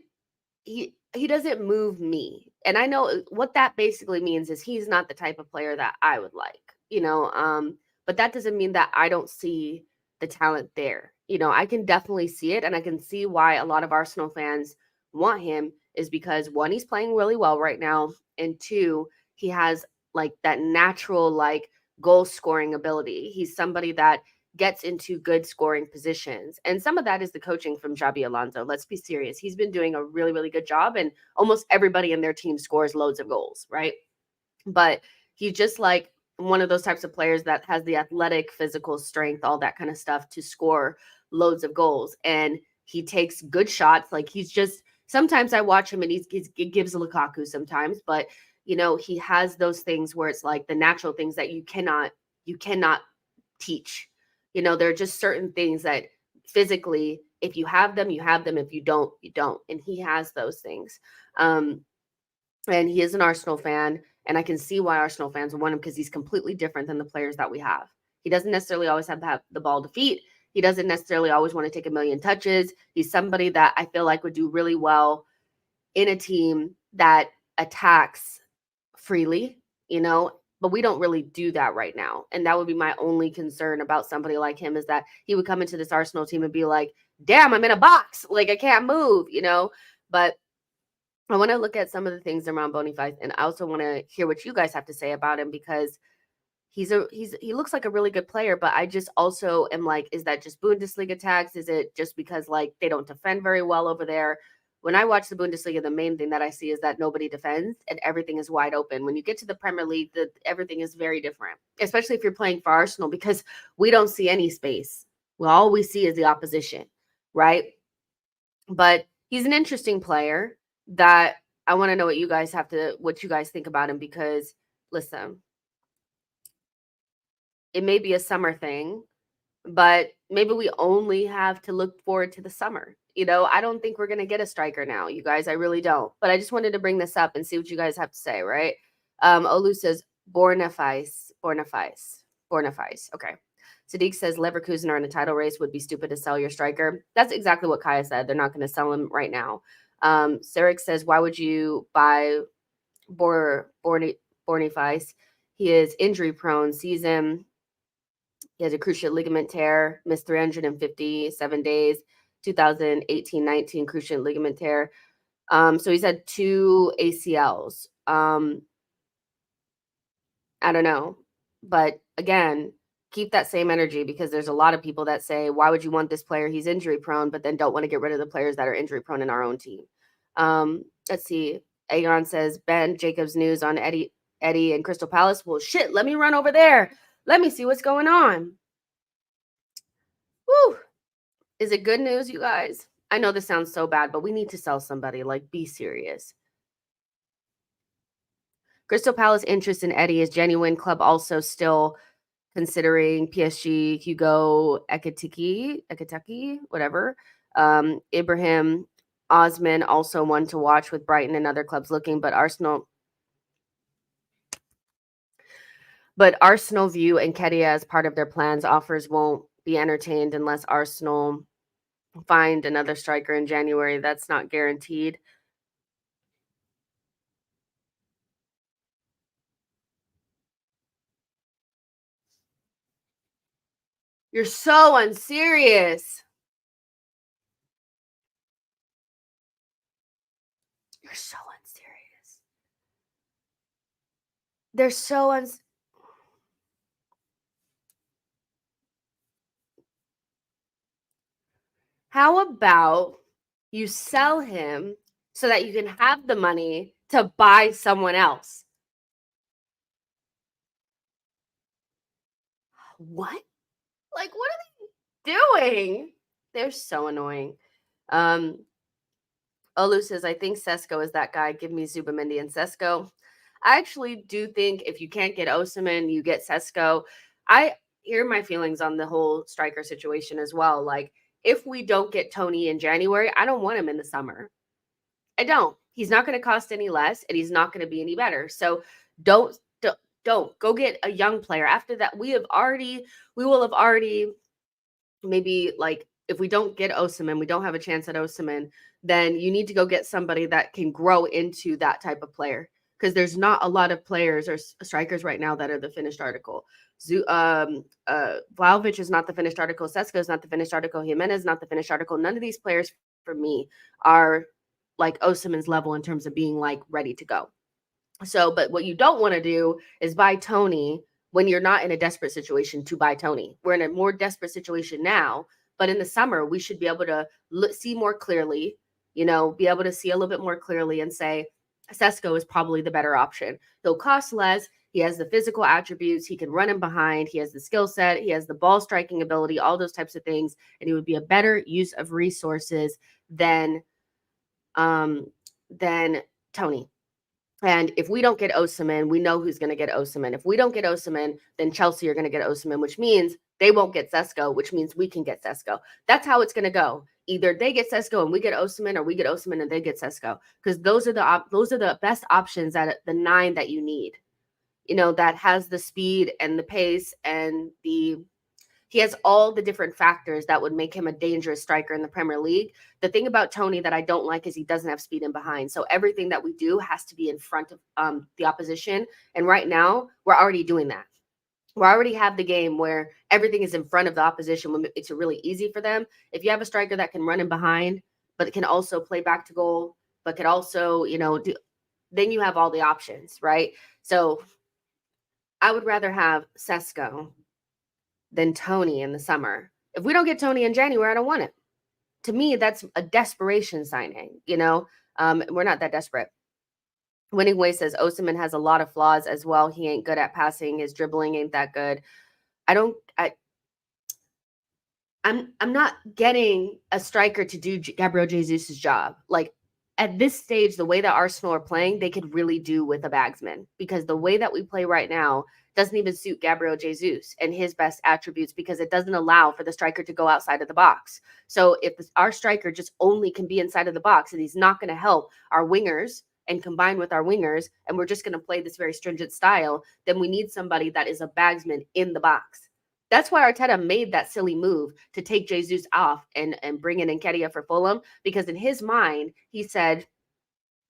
he doesn't move me. And I know what that basically means is he's not the type of player that I would like, but that doesn't mean that I don't see the talent there. I can definitely see it, and I can see why a lot of Arsenal fans want him is because one, he's playing really well right now, and two, he has like that natural like goal scoring ability. He's somebody that gets into good scoring positions. And some of that is the coaching from Xabi Alonso. Let's be serious. He's been doing a really, really good job, and almost everybody in their team scores loads of goals, right? But he's just like one of those types of players that has the athletic, physical strength, all that kind of stuff to score loads of goals. And he takes good shots. Like he's just, sometimes I watch him and he gives Lukaku sometimes, but he has those things where it's like the natural things that you cannot teach. There are just certain things that physically, if you have them, you have them. If you don't, you don't. And he has those things. And he is an Arsenal fan. And I can see why Arsenal fans want him because he's completely different than the players that we have. He doesn't necessarily always have to have the ball to feet. He doesn't necessarily always want to take a million touches. He's somebody that I feel like would do really well in a team that attacks freely, but we don't really do that right now. And that would be my only concern about somebody like him is that he would come into this Arsenal team and be like, damn, I'm in a box. Like I can't move, but I want to look at some of the things around Boniface, and I also want to hear what you guys have to say about him because he looks like a really good player, but I just also am like, is that just Bundesliga tax? Is it just because like they don't defend very well over there? When I watch the Bundesliga, the main thing that I see is that nobody defends and everything is wide open. When you get to the Premier League, everything is very different, especially if you're playing for Arsenal because we don't see any space. Well, all we see is the opposition, right? But he's an interesting player that I want to know what you guys think about him because listen, it may be a summer thing, but maybe we only have to look forward to the summer. I don't think we're going to get a striker now, you guys. I really don't. But I just wanted to bring this up and see what you guys have to say, right? Olu says, Boniface. Okay. Sadiq says, Leverkusen are in a title race. Would be stupid to sell your striker. That's exactly what Kaya said. They're not going to sell him right now. Sarek says, why would you buy Boniface? He is injury prone. Season. He has a cruciate ligament tear, missed 357 days, 2018-19 cruciate ligament tear. So he's had 2 ACLs. I don't know. But again, keep that same energy because there's a lot of people that say, why would you want this player? He's injury prone, but then don't want to get rid of the players that are injury prone in our own team. Let's see. Aegon says, Ben, Jacobs news on Eddie and Crystal Palace. Well, shit, let me run over there. Let me see what's going on. Woo. Is it good news, you guys? I know this sounds so bad, but we need to sell somebody. Like, be serious. Crystal Palace interest in Eddie is genuine. Club also still considering PSG, Hugo Ekitike, whatever. Ibrahim Osman also one to watch with Brighton and other clubs looking, but Arsenal view Nketiah as part of their plans. Offers won't be entertained unless Arsenal find another striker in January. That's not guaranteed. You're so unserious. You're so unserious. They're so How about you sell him so that you can have the money to buy someone else? What? Like, what are they doing? They're so annoying. Um, Olu says, I think Sesko is that guy. Give me Zubamendi and Sesko. I actually do think if you can't get Osimhen, you get Sesko. I hear my feelings on the whole striker situation as well. Like, if we don't get Tony in January, I don't want him in the summer. I don't. He's not going to cost any less, and he's not going to be any better. So don't, don't go get a young player. After that, we will have already maybe like if we don't get Osimhen, we don't have a chance at Osimhen, then you need to go get somebody that can grow into that type of player because there's not a lot of players or strikers right now that are the finished article. Vlahovic is not the finished article. Sesko is not the finished article. Jimenez is not the finished article. None of these players for me are like Osimhen's level in terms of being like ready to go. So, but what you don't want to do is buy Tony when you're not in a desperate situation to buy Tony. We're in a more desperate situation now, but in the summer, we should be able to see more clearly, be able to see a little bit more clearly and say, Sesko is probably the better option. He'll cost less. He has the physical attributes. He can run in behind. He has the skill set. He has the ball striking ability, all those types of things. And he would be a better use of resources than Tony. And if we don't get Osimhen, we know who's going to get Osimhen. If we don't get Osimhen, then Chelsea are going to get Osimhen, which means they won't get Sesko, which means we can get Sesko. That's how it's going to go. Either they get Sesko and we get Osimhen, or we get Osimhen and they get Sesko, because those are the best options at the 9 that you need. That has the speed and the pace and he has all the different factors that would make him a dangerous striker in the Premier League. The thing about Tony that I don't like is he doesn't have speed in behind. So everything that we do has to be in front of the opposition. And right now, we're already doing that. We already have the game where everything is in front of the opposition when it's really easy for them. If you have a striker that can run in behind, but can also play back to goal, but could also, then you have all the options, right? So I would rather have Sesko than Tony in the summer. If we don't get Tony in January, I don't want it. To me, that's a desperation signing, we're not that desperate. Winning Way says Osimhen has a lot of flaws as well. He ain't good at passing. His dribbling ain't that good. I'm not getting a striker to do Gabriel Jesus's job. Like at this stage, the way that Arsenal are playing, they could really do with a bagsman, because the way that we play right now doesn't even suit Gabriel Jesus and his best attributes, because it doesn't allow for the striker to go outside of the box. So if our striker just only can be inside of the box and he's not going to help our wingers and combine with our wingers, and we're just going to play this very stringent style, then we need somebody that is a bagsman in the box. That's why Arteta made that silly move to take Jesus off and bring in Nketiah for Fulham, because in his mind, he said,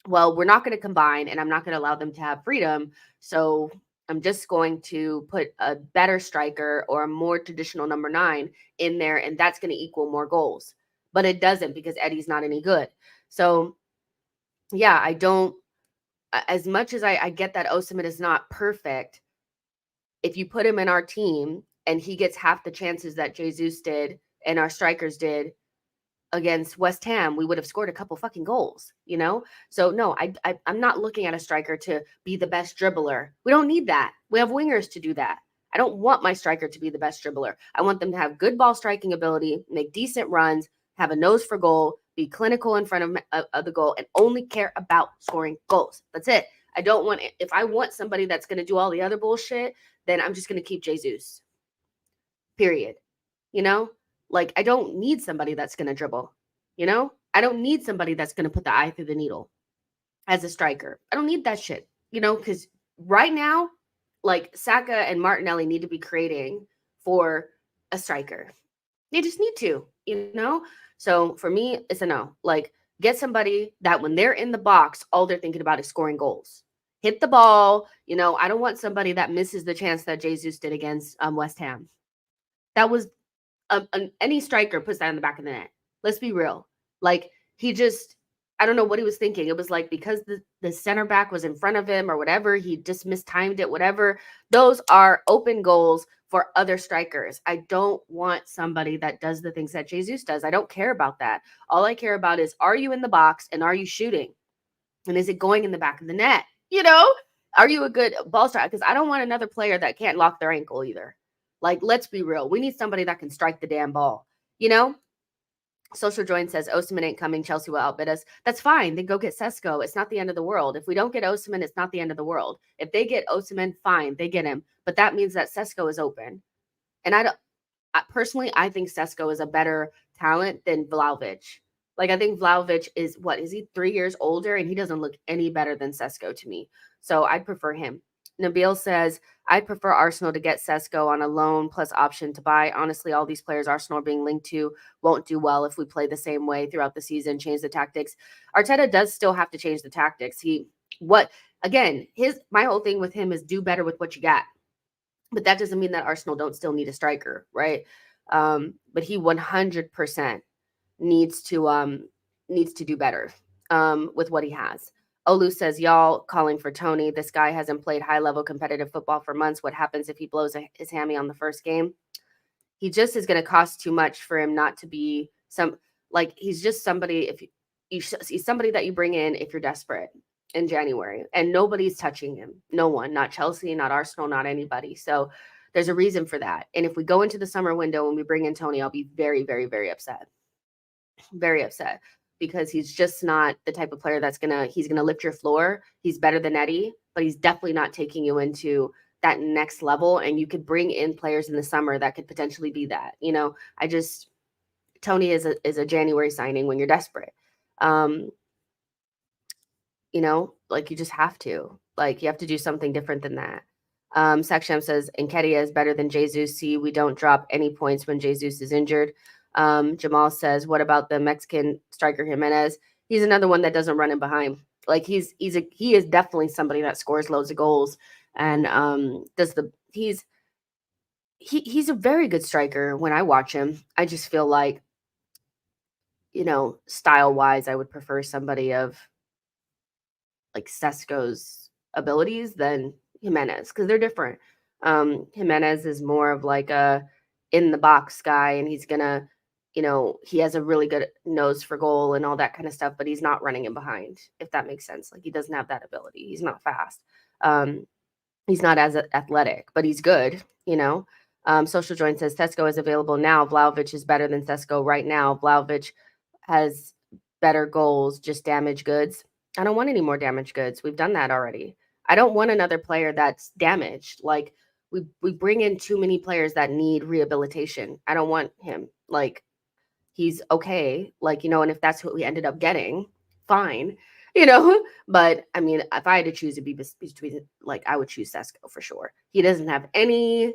well, we're not going to combine and I'm not going to allow them to have freedom. So I'm just going to put a better striker or a more traditional number 9 in there, and that's going to equal more goals. But it doesn't, because Eddie's not any good. So, yeah, I don't, as much as I get that Osimhen is not perfect, if you put him in our team and he gets half the chances that Jesus did and our strikers did against West Ham, we would have scored a couple fucking goals, So no, I'm not looking at a striker to be the best dribbler. We don't need that. We have wingers to do that. I don't want my striker to be the best dribbler. I want them to have good ball striking ability, make decent runs, have a nose for goal, be clinical in front of the goal, and only care about scoring goals. That's it. I don't want, if I want somebody that's going to do all the other bullshit, then I'm just going to keep Jesus. Period. Like, I don't need somebody that's going to dribble. I don't need somebody that's going to put the eye through the needle as a striker. I don't need that shit, because right now, like, Saka and Martinelli need to be creating for a striker. They just need to, So for me, it's a no. Like, get somebody that when they're in the box, all they're thinking about is scoring goals. Hit the ball. I don't want somebody that misses the chance that Jesus did against West Ham. That was any striker puts that in the back of the net. Let's be real. Like, he just, I don't know what he was thinking. It was like, because the center back was in front of him or whatever, he just mistimed it, whatever. Those are open goals for other strikers. I don't want somebody that does the things that Jesus does. I don't care about that. All I care about is, are you in the box and are you shooting? And is it going in the back of the net? Are you a good ball striker? Because I don't want another player that can't lock their ankle either. Like, let's be real. We need somebody that can strike the damn ball, you know? Social Join says Osimhen ain't coming. Chelsea will outbid us. That's fine. Then go get Sesko. It's not the end of the world. If we don't get Osimhen, it's not the end of the world. If they get Osimhen, fine, they get him. But that means that Sesko is open. And personally, I think Sesko is a better talent than Vlahovic. Like, I think Vlahovic is, what, is he 3 years older? And he doesn't look any better than Sesko to me. So I'd prefer him. Nabil says, I'd prefer Arsenal to get Sesko on a loan plus option to buy. Honestly, all these players Arsenal are being linked to won't do well if we play the same way throughout the season, change the tactics. Arteta does still have to change the tactics. My whole thing with him is do better with what you got. But that doesn't mean that Arsenal don't still need a striker, right? But he 100% needs to do better with what he has. Olu says, y'all calling for Tony. This guy hasn't played high-level competitive football for months. What happens if he blows his hammy on the first game? He just is going to cost too much for him not to be he's just somebody, he's somebody that you bring in if you're desperate in January, and nobody's touching him. No one, not Chelsea, not Arsenal, not anybody. So there's a reason for that. And if we go into the summer window and we bring in Tony, I'll be very, very, very upset. Very upset, because he's just not the type of player he's gonna lift your floor. He's better than Eddie, but he's definitely not taking you into that next level. And you could bring in players in the summer that could potentially be that. Tony is a January signing when you're desperate. You just have to. You have to do something different than that. Saksham says, Nketiah is better than Jesus. See, we don't drop any points when Jesus is injured. Jamal says, what about the Mexican striker Jimenez? He's another one that doesn't run in behind. He is definitely somebody that scores loads of goals, and he's a very good striker when I watch him. I just feel like, style wise, I would prefer somebody of Sesko's abilities than Jimenez, because they're different. Jimenez is more of a in the box guy, and he's gonna, he has a really good nose for goal and all that kind of stuff, but he's not running in behind, if that makes sense. He doesn't have that ability. He's not fast. He's not as athletic, but he's good, Social Join says Sesko is available now. Vlahovic is better than Sesko right now. Vlahovic has better goals, just damaged goods. I don't want any more damaged goods. We've done that already. I don't want another player that's damaged. We bring in too many players that need rehabilitation. I don't want him. He's okay. And if that's what we ended up getting, fine. But I mean, if I had to choose, it'd be between, I would choose Sesko for sure. He doesn't have any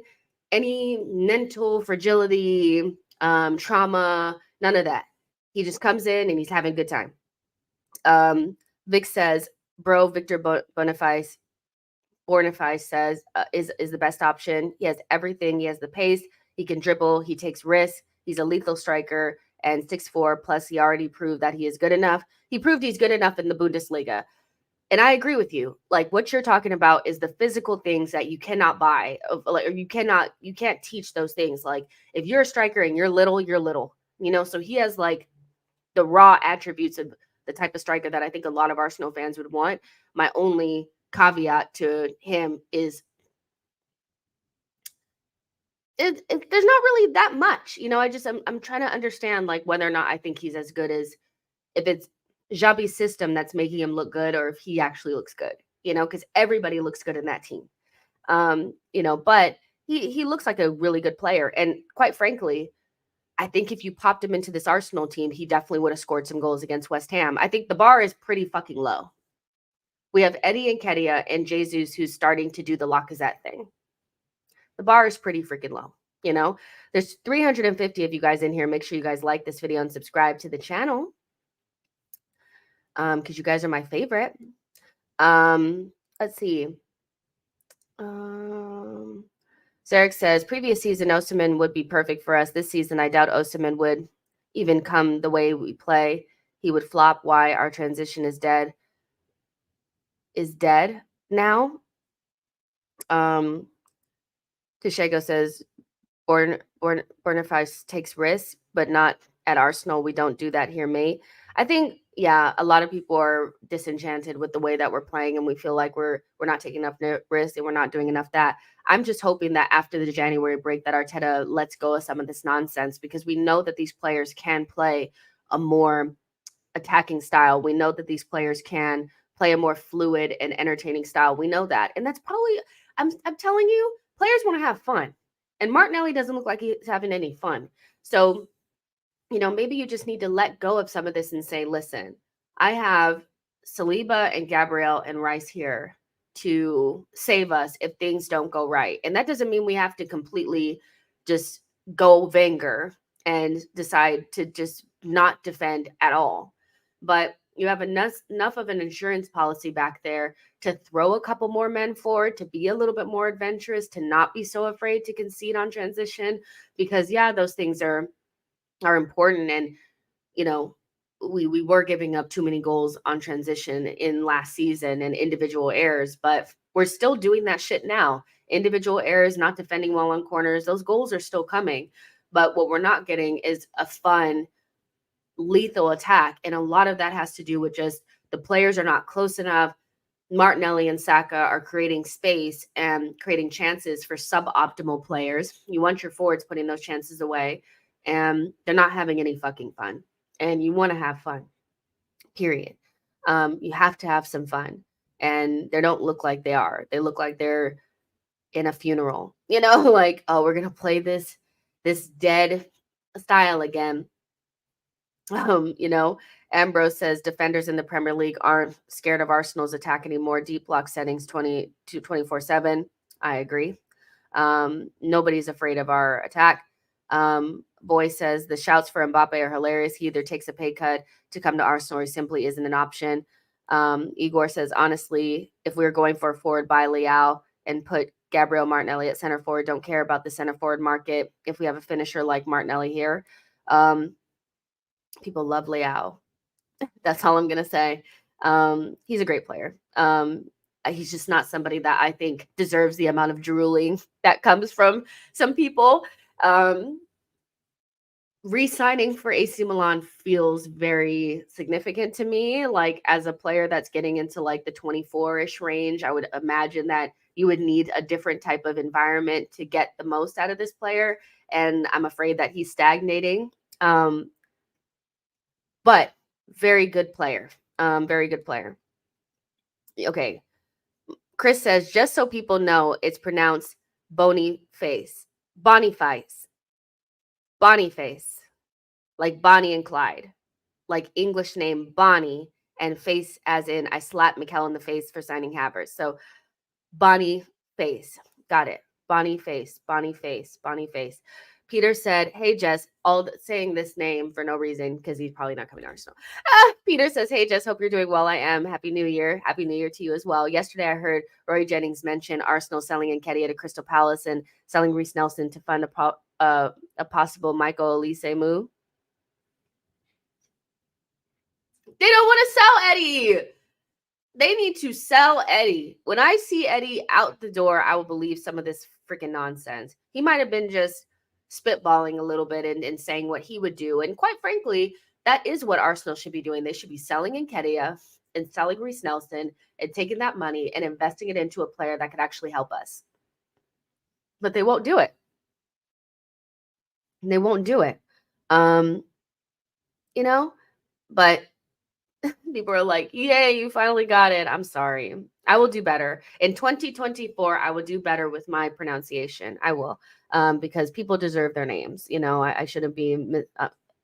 mental fragility, trauma, none of that. He just comes in and he's having a good time. Vic says, bro, Victor Boniface says is the best option. He has everything. He has the pace. He can dribble. He takes risks. He's a lethal striker, and 6'4", plus he already proved that he is good enough. He proved he's good enough in the Bundesliga. And I agree with you. What you're talking about is the physical things that you cannot buy. Or you can't teach those things. If you're a striker and you're little, you're little. So he has the raw attributes of the type of striker that I think a lot of Arsenal fans would want. My only caveat to him is there's not really that much. I'm trying to understand whether or not I think he's as good as, if it's Xabi's system that's making him look good, or if he actually looks good, because everybody looks good in that team. But he looks like a really good player. And quite frankly, I think if you popped him into this Arsenal team, he definitely would have scored some goals against West Ham. I think the bar is pretty fucking low. We have Eddie Nketiah and Jesus who's starting to do the Lacazette thing. The bar is pretty freaking low. There's 350 of you guys in here. Make sure you guys like this video and subscribe to the channel, because you guys are my favorite. Let's see. Zarek says, previous season, Osimhen would be perfect for us. This season, I doubt Osimhen would even come the way we play. He would flop. Why? Our transition is dead. Is dead now. Tashego says, Boniface takes risks, but not at Arsenal. We don't do that here, mate. I think, yeah, a lot of people are disenchanted with the way that we're playing, and we feel like we're not taking enough risks and we're not doing enough that. I'm just hoping that after the January break that Arteta lets go of some of this nonsense, because we know that these players can play a more attacking style. We know that these players can play a more fluid and entertaining style. We know that. And that's probably, I'm telling you, players want to have fun. And Martinelli doesn't look like he's having any fun. So, maybe you just need to let go of some of this and say, listen, I have Saliba and Gabriel and Rice here to save us if things don't go right. And that doesn't mean we have to completely just go Wenger and decide to just not defend at all. But you have enough of an insurance policy back there to throw a couple more men forward, to be a little bit more adventurous, to not be so afraid to concede on transition. Because, yeah, those things are important. And, you know, we were giving up too many goals on transition in last season and individual errors, but we're still doing that shit now. Individual errors, not defending well on corners, those goals are still coming. But what we're not getting is a fun, lethal attack. And a lot of that has to do with just the players are not close enough. Martinelli and Saka are creating space and creating chances for suboptimal players. You want your forwards putting those chances away, and they're not having any fucking fun. And you want to have fun, period. You have to have some fun. And they don't look like they are. They look like they're in a funeral, like, oh, we're going to play this dead style again. Ambrose says defenders in the Premier League aren't scared of Arsenal's attack anymore. Deep block settings 24/7. I agree. Nobody's afraid of our attack. Boy says the shouts for Mbappe are hilarious. He either takes a pay cut to come to Arsenal or simply isn't an option. Igor says, honestly, if we were going for a forward, buy Leao and put Gabriel Martinelli at center forward. Don't care about the center forward market if we have a finisher like Martinelli here. People love Leao. That's all I'm going to say. He's a great player. He's just not somebody that I think deserves the amount of drooling that comes from some people. Re-signing for AC Milan feels very significant to me. Like, as a player that's getting into like the 24-ish range, I would imagine that you would need a different type of environment to get the most out of this player. And I'm afraid that he's stagnating. But very good player. Very good player. Okay. Chris says, just so people know, it's pronounced Boniface. Boniface. Boniface. Like Bonnie and Clyde. Like English name Bonnie, and face as in I slapped Mikel in the face for signing Havertz. So Boniface. Got it. Boniface. Boniface. Boniface. Peter said, hey, Jess, saying this name for no reason because he's probably not coming to Arsenal. Peter says, hey, Jess, hope you're doing well. I am. Happy New Year. Happy New Year to you as well. Yesterday, I heard Roy Jennings mention Arsenal selling Nketiah to Crystal Palace and selling Reece Nelson to fund a possible Michael Elise move. They don't want to sell Eddie. They need to sell Eddie. When I see Eddie out the door, I will believe some of this freaking nonsense. He might have been just spitballing a little bit and saying what he would do. And quite frankly, that is what Arsenal should be doing. They should be selling Nketiah and selling Reece Nelson and taking that money and investing it into a player that could actually help us. But they won't do it. They won't do it. But people are like, yay, you finally got it. I'm sorry. I will do better. In 2024, I will do better with my pronunciation. I will, because people deserve their names. I shouldn't be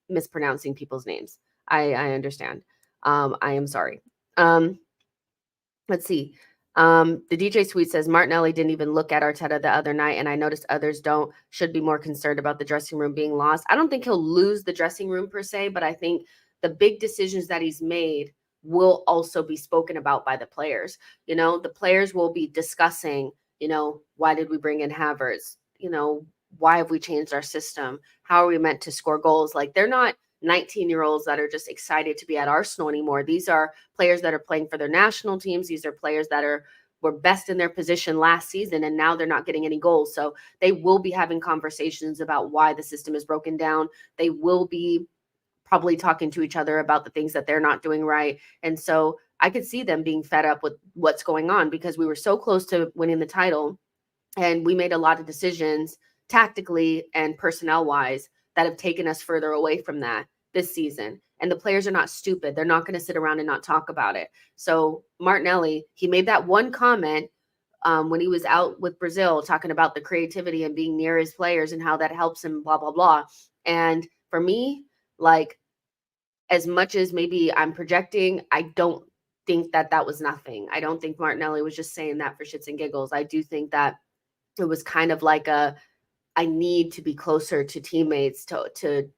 mispronouncing people's names. I understand. I am sorry. Let's see. The DJ Sweet says, Martinelli didn't even look at Arteta the other night, and I noticed others should be more concerned about the dressing room being lost. I don't think he'll lose the dressing room per se, but I think the big decisions that he's made will also be spoken about by the players. The players will be discussing, why did we bring in Havertz? Why have we changed our system? How are we meant to score goals? Like, they're not 19-year-olds that are just excited to be at Arsenal anymore. These are players that are playing for their national teams. These are players that were best in their position last season, and now they're not getting any goals. So they will be having conversations about why the system is broken down. They will be probably talking to each other about the things that they're not doing right. And so I could see them being fed up with what's going on because we were so close to winning the title and we made a lot of decisions tactically and personnel wise that have taken us further away from that this season. And the players are not stupid. They're not going to sit around and not talk about it. So Martinelli, he made that one comment when he was out with Brazil talking about the creativity and being near his players and how that helps him, blah, blah, blah. And for me, like, as much as maybe I'm projecting, I don't think that that was nothing. I don't think Martinelli was just saying that for shits and giggles. I do think that it was kind of like I need to be closer to teammates to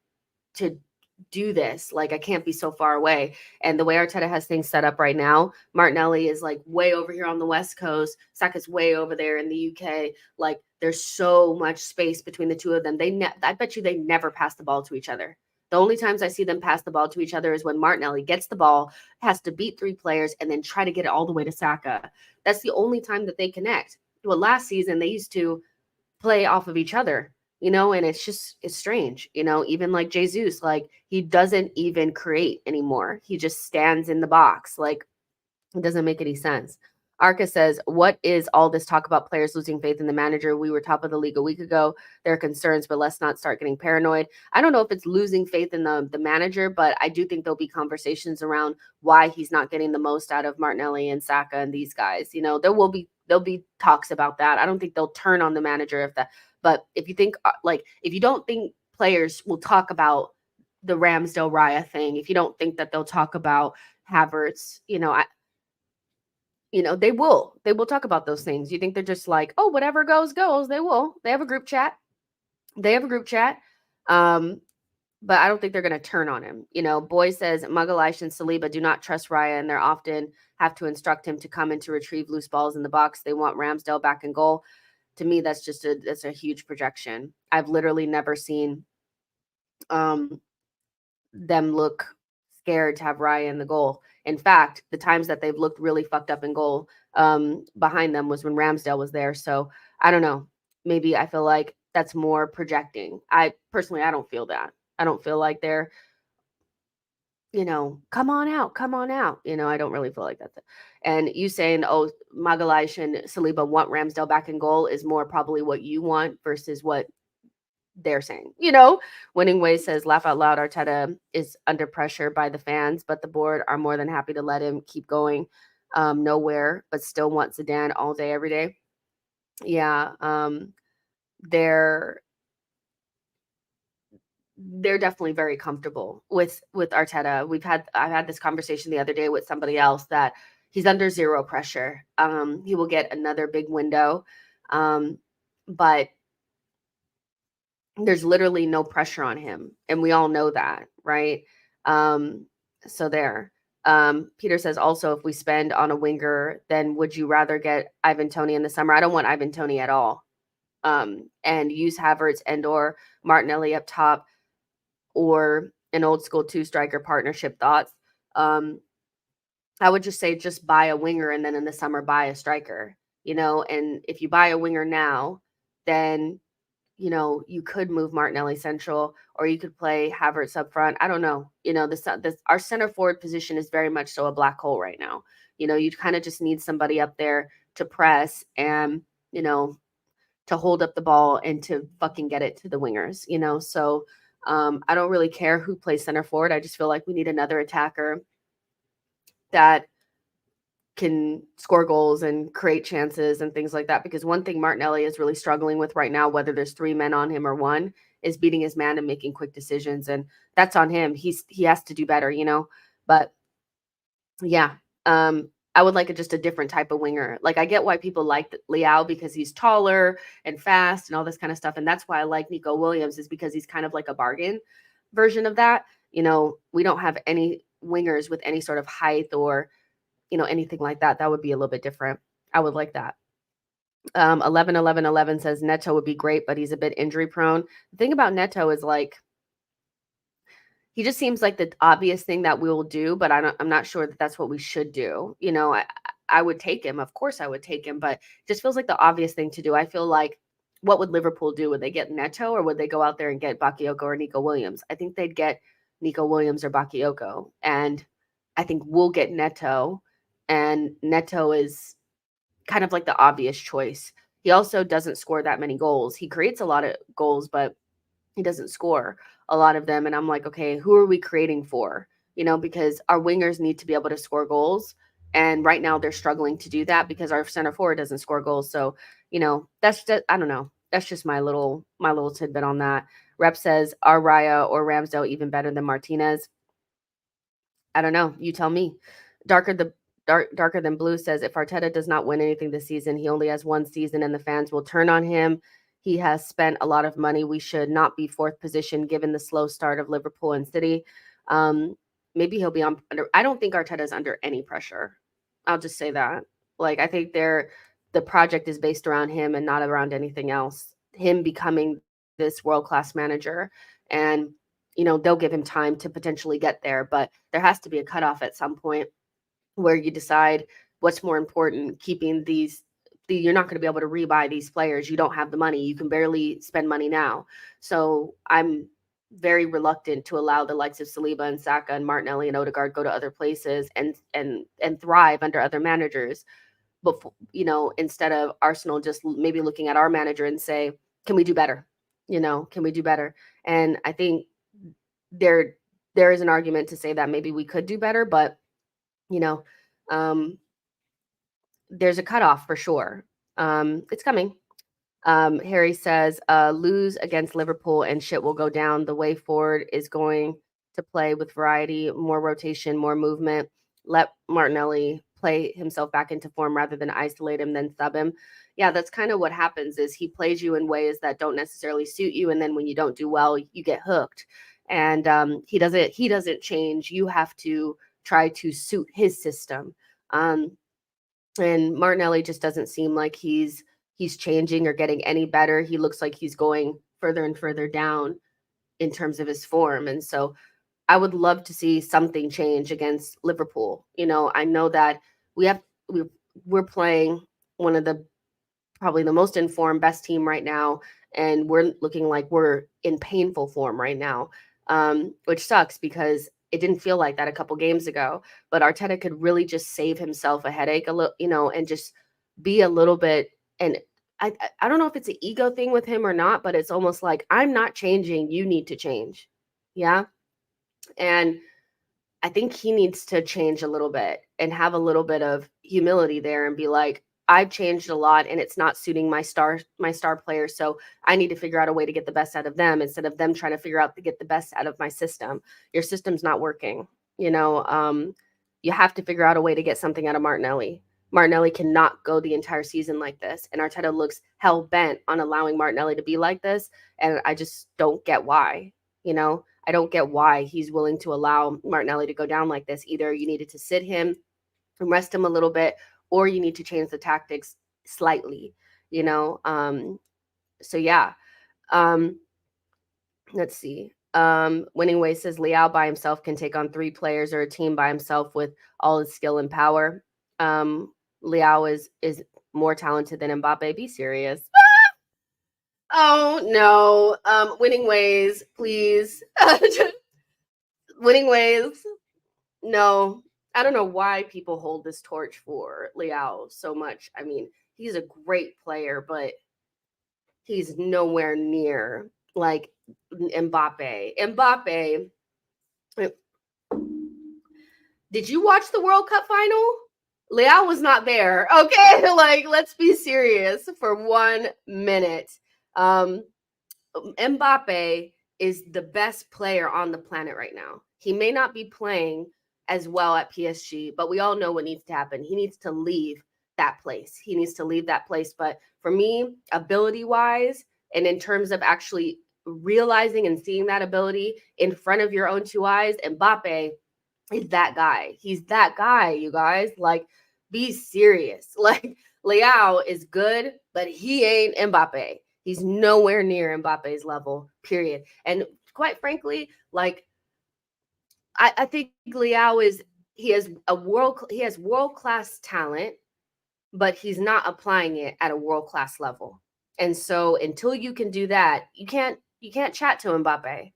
do this. Like, I can't be so far away. And the way Arteta has things set up right now, Martinelli is like way over here on the West Coast. Saka's way over there in the UK. Like, there's so much space between the two of them. I bet you they never pass the ball to each other. The only times I see them pass the ball to each other is when Martinelli gets the ball, has to beat 3 players, and then try to get it all the way to Saka. That's the only time that they connect. Well, last season they used to play off of each other, and it's strange, even like Jesus, like he doesn't even create anymore. He just stands in the box. Like, it doesn't make any sense. Arca says, what is all this talk about players losing faith in the manager? We were top of the league a week ago. There are concerns, but let's not start getting paranoid. I don't know if it's losing faith in the manager, but I do think there'll be conversations around why he's not getting the most out of Martinelli and Saka and these guys. There'll be talks about that. I don't think they'll turn on the manager but if you think if you don't think players will talk about the Ramsdale Raya thing, if you don't think that they'll talk about Havertz, they will talk about those things. You think they're just like, oh, whatever goes goes. They have a group chat. But I don't think they're going to turn on him. Boy says Magalhaes and Saliba do not trust Raya, and they're often have to instruct him to come in to retrieve loose balls in the box. They want Ramsdale back in goal. To me, that's a huge projection. I've literally never seen them look scared to have Raya in the goal. In fact, the times that they've looked really fucked up in goal behind them was when Ramsdale was there. So I don't know. Maybe I feel like that's more projecting. I don't feel that. I don't feel like they're, come on out. I don't really feel like that's it. And you saying, oh, Magalhaes and Saliba want Ramsdale back in goal is more probably what you want versus what they're saying. Winning Way says, laugh out loud, Arteta is under pressure by the fans, but the board are more than happy to let him keep going nowhere, but still want Zidane all day, every day. Yeah. They're definitely very comfortable with Arteta. I had this conversation the other day with somebody else that he's under zero pressure. He will get another big window. But there's literally no pressure on him. And we all know that, right? So there. Peter says, also, if we spend on a winger, then would you rather get Ivan Toney in the summer? I don't want Ivan Toney at all. And use Havertz and or Martinelli up top, or an old school 2-striker partnership. Thoughts? I would just say just buy a winger and then in the summer buy a striker, and if you buy a winger now, then you could move Martinelli central, or you could play Havertz up front. I don't know. Our center forward position is very much so a black hole right now. You kind of just need somebody up there to press and, to hold up the ball and to fucking get it to the wingers, So I don't really care who plays center forward. I just feel like we need another attacker that can score goals and create chances and things like that. Because one thing Martinelli is really struggling with right now, whether there's 3 men on him or 1, is beating his man and making quick decisions. And that's on him. He has to do better, But yeah, I would like just a different type of winger. Like, I get why people like Leao because he's taller and fast and all this kind of stuff. And that's why I like Nico Williams, is because he's kind of like a bargain version of that. We don't have any wingers with any sort of height or anything like that. That would be a little bit different. I would like that. 11 says Neto would be great, but he's a bit injury prone. The thing about Neto is, like, he just seems like the obvious thing that we will do, but I'm not sure that that's what we should do. I would take him. Of course I would take him, but it just feels like the obvious thing to do. I feel like, what would Liverpool do? Would they get Neto, or would they go out there and get Bakayoko or Nico Williams? I think they'd get Nico Williams or Bakayoko. And I think we'll get Neto, and Neto is kind of like the obvious choice. He also doesn't score that many goals. He creates a lot of goals, but he doesn't score a lot of them. And I'm like, okay, who are we creating for? Because our wingers need to be able to score goals. And right now they're struggling to do that because our center forward doesn't score goals. So, that's just, I don't know. That's just my little tidbit on that. Rep says, are Raya or Ramsdale even better than Martinez? I don't know. You tell me. Darker than blue says, if Arteta does not win anything this season, he only has one season and the fans will turn on him. He has spent a lot of money. We should not be fourth position given the slow start of Liverpool and City. Maybe he'll be under. I don't think Arteta's under any pressure. I'll just say that. Like, I think the project is based around him and not around anything else. Him becoming this world-class manager, and they'll give him time to potentially get there, but there has to be a cutoff at some point where you decide what's more important, keeping you're not going to be able to rebuy these players. You don't have the money. You can barely spend money now. So I'm very reluctant to allow the likes of Saliba and Saka and Martinelli and Odegaard go to other places and thrive under other managers. But, instead of Arsenal just maybe looking at our manager and say, can we do better? Can we do better? And I think there is an argument to say that maybe we could do better, but there's a cutoff for sure. It's coming. Harry says, lose against Liverpool and shit will go down. The way forward is going to play with variety, more rotation, more movement. Let Martinelli play himself back into form rather than isolate him, then sub him. Yeah, that's kind of what happens is he plays you in ways that don't necessarily suit you. And then when you don't do well, you get hooked. And he doesn't change. You have to try to suit his system. And Martinelli just doesn't seem like he's changing or getting any better. He looks like he's going further and further down in terms of his form. And so I would love to see something change against Liverpool. I know that we're playing one of the probably the most informed, best team right now, and we're looking like we're in painful form right now, which sucks because it didn't feel like that a couple games ago. But Arteta could really just save himself a headache a little, and just be a little bit. And I don't know if it's an ego thing with him or not, but it's almost like I'm not changing. You need to change. Yeah. And I think he needs to change a little bit and have a little bit of humility there and be like, I've changed a lot and it's not suiting my star players. So I need to figure out a way to get the best out of them instead of them trying to figure out to get the best out of my system. Your system's not working. You have to figure out a way to get something out of Martinelli. Martinelli cannot go the entire season like this. And Arteta looks hell bent on allowing Martinelli to be like this. And I just don't get why, I don't get why he's willing to allow Martinelli to go down like this. Either you needed to sit him and rest him a little bit, or you need to change the tactics slightly, So yeah. Let's see. Winning Way says Leao by himself can take on 3 players or a team by himself with all his skill and power. Leao is more talented than Mbappe. Be serious. Oh no. Winning Ways, please. Winning Ways. No. I don't know why people hold this torch for Leao so much. I mean, he's a great player, but he's nowhere near like Mbappe. Mbappe. Did you watch the World Cup final? Leao was not there. Okay, like let's be serious for 1 minute. Mbappe is the best player on the planet right now. He may not be playing as well at PSG, but we all know what needs to happen. He needs to leave that place. He needs to leave that place. But for me, ability-wise, and in terms of actually realizing and seeing that ability in front of your own 2 eyes, Mbappe is that guy. He's that guy, you guys. Like, be serious. Like, Leao is good, but he ain't Mbappe. He's nowhere near Mbappe's level, period. And quite frankly, like, I think Leao he has world-class talent, but he's not applying it at a world-class level. And so until you can do that, you can't chat to Mbappe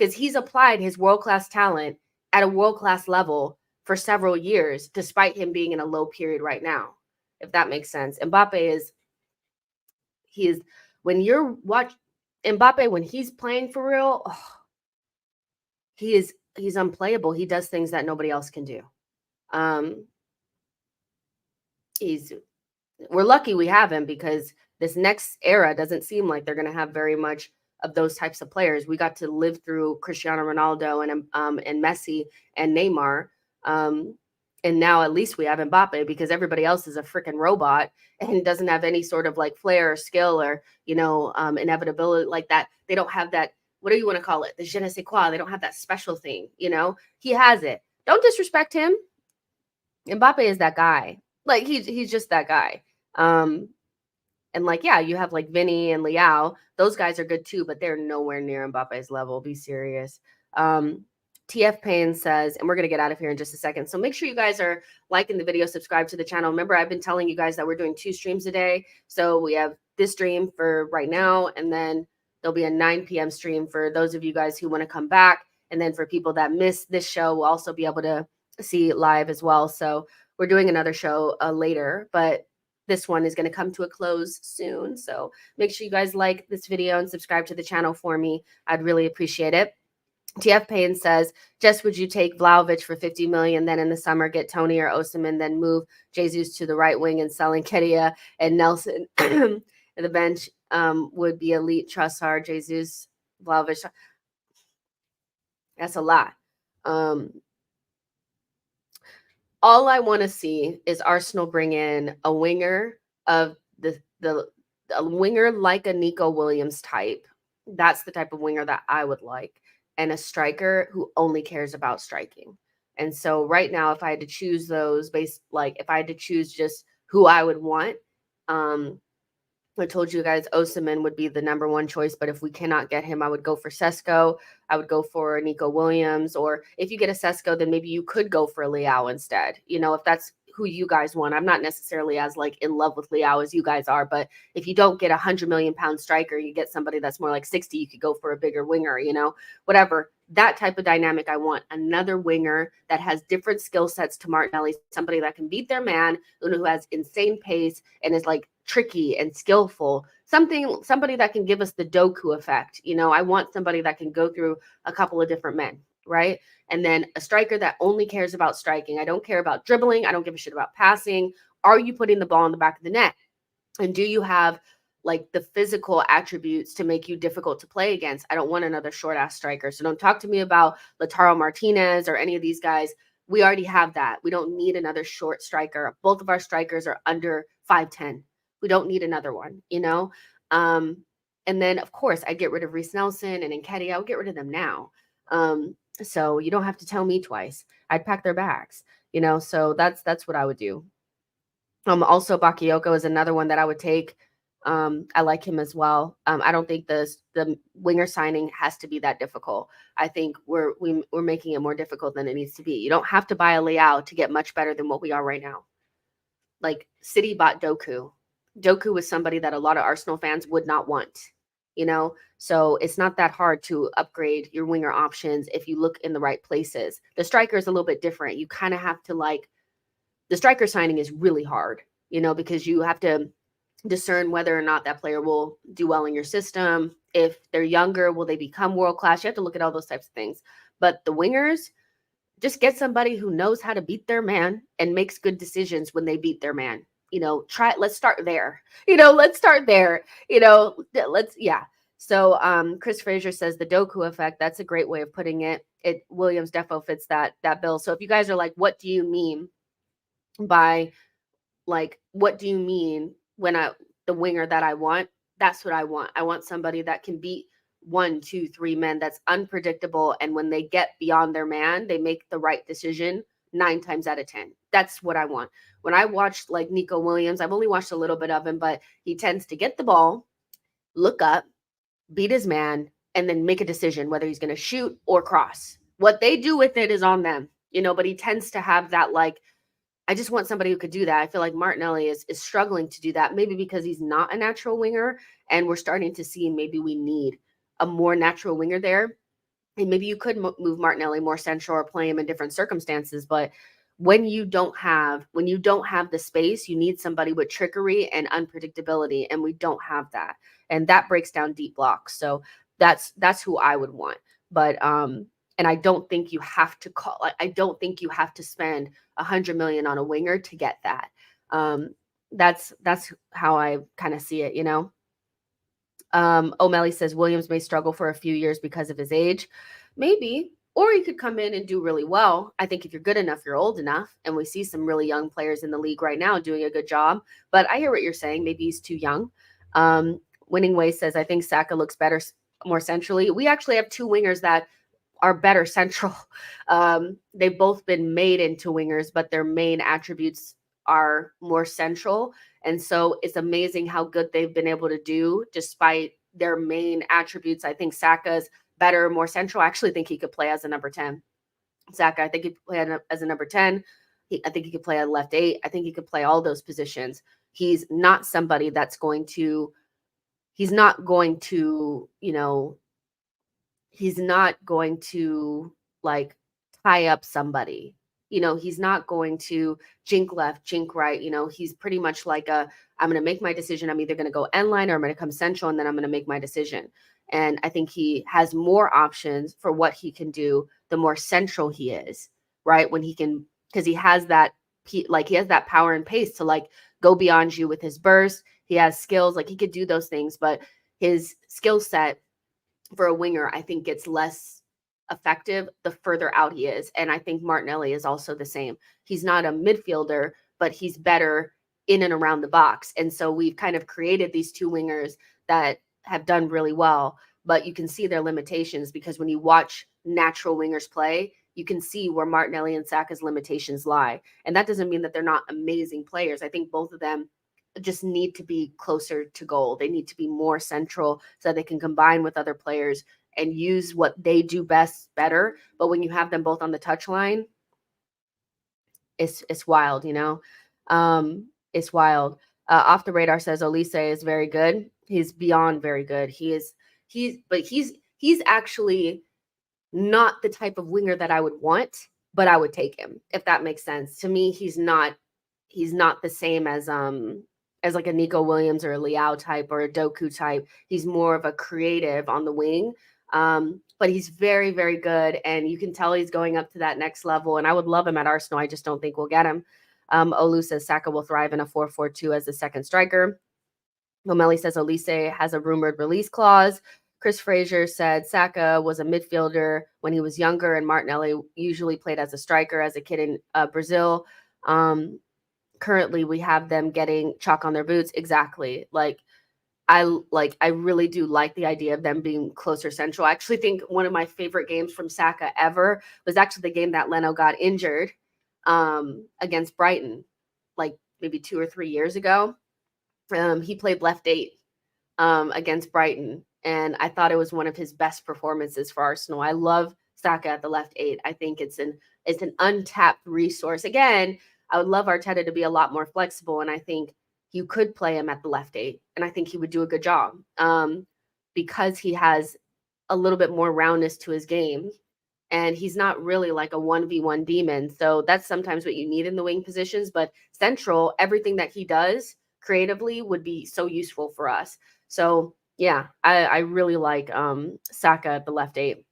because he's applied his world-class talent at a world-class level for several years, despite him being in a low period right now, if that makes sense. He is, when you're watch Mbappe, when he's playing for real, he's unplayable. He does things that nobody else can do. He's We're lucky we have him, because this next era doesn't seem like they're going to have very much of those types of players. We got to live through Cristiano Ronaldo and Messi and Neymar. And now at least we have Mbappe, because everybody else is a freaking robot and doesn't have any sort of like flair or skill or, inevitability like that. They don't have that. What do you want to call it? The je ne sais quoi. They don't have that special thing. He has it. Don't disrespect him. Mbappe is that guy. Like he's just that guy. And like, yeah, you have like Vinny and Leao. Those guys are good too, but they're nowhere near Mbappe's level. Be serious. TF Payne says, and we're going to get out of here in just a second. So make sure you guys are liking the video, subscribe to the channel. Remember, I've been telling you guys that we're doing 2 streams a day. So we have this stream for right now, and then there'll be a 9 p.m. stream for those of you guys who want to come back. And then for people that miss this show, we'll also be able to see it live as well. So we're doing another show later, but this one is going to come to a close soon. So make sure you guys like this video and subscribe to the channel for me. I'd really appreciate it. TF Payne says, Jess, would you take Vlahovic for 50 million, then in the summer get Tony or Osimhen, then move Jesus to the right wing and sell Nketiah and Nelson and the bench would be elite, Trossard, Jesus, Vlahovic? That's a lot. All I want to see is Arsenal bring in a winger of a winger like a Nico Williams type. That's the type of winger that I would like. And a striker who only cares about striking. And so right now, if I had to choose those if I had to choose just who I would want, I told you guys Osimhen would be the number 1 choice, but if we cannot get him, I would go for Sesko. I would go for Nico Williams, or if you get a Sesko, then maybe you could go for a Leao instead. If that's who you guys want. I'm not necessarily as like in love with Leao as you guys are, but if you don't get a 100 million pound striker, you get somebody that's more like 60, you could go for a bigger winger, whatever. That type of dynamic. I want another winger that has different skill sets to Martinelli, somebody that can beat their man, who has insane pace and is like tricky and skillful, somebody that can give us the Doku effect. I want somebody that can go through a couple of different men, right? And then a striker that only cares about striking. I don't care about dribbling. I don't give a shit about passing. Are you putting the ball in the back of the net? And do you have like the physical attributes to make you difficult to play against? I don't want another short ass striker. So don't talk to me about Lautaro Martinez or any of these guys. We already have that. We don't need another short striker. Both of our strikers are under 5'10". We don't need another one, and then of course I get rid of Reece Nelson and Nketiah. I'll get rid of them now. So you don't have to tell me twice. I'd pack their bags, so that's what I would do. Also Bakayoko is another one that I would take. I like him as well. I don't think the winger signing has to be that difficult. I think we're making it more difficult than it needs to be. You don't have to buy a Leao to get much better than what we are right now. Like City bought Doku. Doku was somebody that a lot of Arsenal fans would not want, so it's not that hard to upgrade your winger options if you look in the right places. The striker is a little bit different. You kind of have to the striker signing is really hard, because you have to discern whether or not that player will do well in your system. If they're younger, will they become world class? You have to look at all those types of things. But the wingers, just get somebody who knows how to beat their man and makes good decisions when they beat their man. Let's start there. So Chris Fraser says the Doku effect. That's a great way of putting it. Williams defo fits that bill. So if you guys are like, what do you mean by what do you mean when the winger that I want? That's what I want. I want somebody that can beat 1, 2, 3 men, that's unpredictable. And when they get beyond their man, they make the right decision 9 times out of 10. That's what I want. When I watched Nico Williams, I've only watched a little bit of him, but he tends to get the ball, look up, beat his man, and then make a decision whether he's going to shoot or cross. What they do with it is on them, but he tends to have that, I just want somebody who could do that. I feel like Martinelli is struggling to do that, maybe because he's not a natural winger, and we're starting to see maybe we need a more natural winger there. and maybe you could move Martinelli more central or play him in different circumstances, but when you don't have the space, you need somebody with trickery and unpredictability, and we don't have that, and that breaks down deep blocks. So that's who I would want. But and I don't think you have to I don't think you have to spend 100 million on a winger to get that. That's how I kind of see it, you know. O'Malley says Williams may struggle for a few years because of his age. Maybe. Or he could come in and do really well. I think if you're good enough, you're old enough. And we see some really young players in the league right now doing a good job. But I hear what you're saying. Maybe he's too young. Winning Way says, I think Saka looks better more centrally. We actually have two wingers that are better central. They've both been made into wingers, but their main attributes are more central. And so it's amazing how good they've been able to do despite their main attributes. I think Saka's better, more central. I actually think he could play as a number 10. Saka, I think he could play as a number 10. I think he could play at left 8. I think he could play all those positions. He's not somebody that's going to, he's not going to, you know, he's not going to like tie up somebody. You know, he's not going to jink left, jink right. You know, he's pretty much like I'm going to make my decision. I'm either going to go end line or I'm going to come central, and then I'm going to make my decision. And I think he has more options for what he can do the more central he is, right? When he can, because he has that, he has that power and pace to like go beyond you with his burst. He has skills, like he could do those things, but his skill set for a winger, I think, gets less effective the further out he is. And I think Martinelli is also the same. He's not a midfielder, but he's better in and around the box. And so we've kind of created these two wingers that have done really well, but you can see their limitations because when you watch natural wingers play, you can see where Martinelli and Saka's limitations lie. And that doesn't mean that they're not amazing players. I think both of them just need to be closer to goal. They need to be more central so that they can combine with other players and use what they do best better. But when you have them both on the touchline, it's wild, you know. It's wild. Off the Radar says Olise is very good. He's beyond very good. He's actually not the type of winger that I would want, but I would take him, if that makes sense. To me, he's not the same as like a Nico Williams or a Leao type or a Doku type. He's more of a creative on the wing. But he's very, very good. And you can tell he's going up to that next level. And I would love him at Arsenal. I just don't think we'll get him. Olu says Saka will thrive in a 4-4-2 as the second striker. O'Malley says Olise has a rumored release clause. Chris Frazier said Saka was a midfielder when he was younger, and Martinelli usually played as a striker as a kid in Brazil. Currently, we have them getting chalk on their boots. Exactly. I really do like the idea of them being closer central. I actually think one of my favorite games from Saka ever was actually the game that Leno got injured against Brighton, like maybe 2 or 3 years ago. He played left 8 against Brighton, and I thought it was one of his best performances for Arsenal. I love Saka at the left 8. I think it's an untapped resource. Again, I would love Arteta to be a lot more flexible, and I think you could play him at the left 8, and I think he would do a good job because he has a little bit more roundness to his game, and he's not really like a 1v1 demon. So that's sometimes what you need in the wing positions, but central, everything that he does creatively would be so useful for us. So yeah, I really like Saka at the left 8.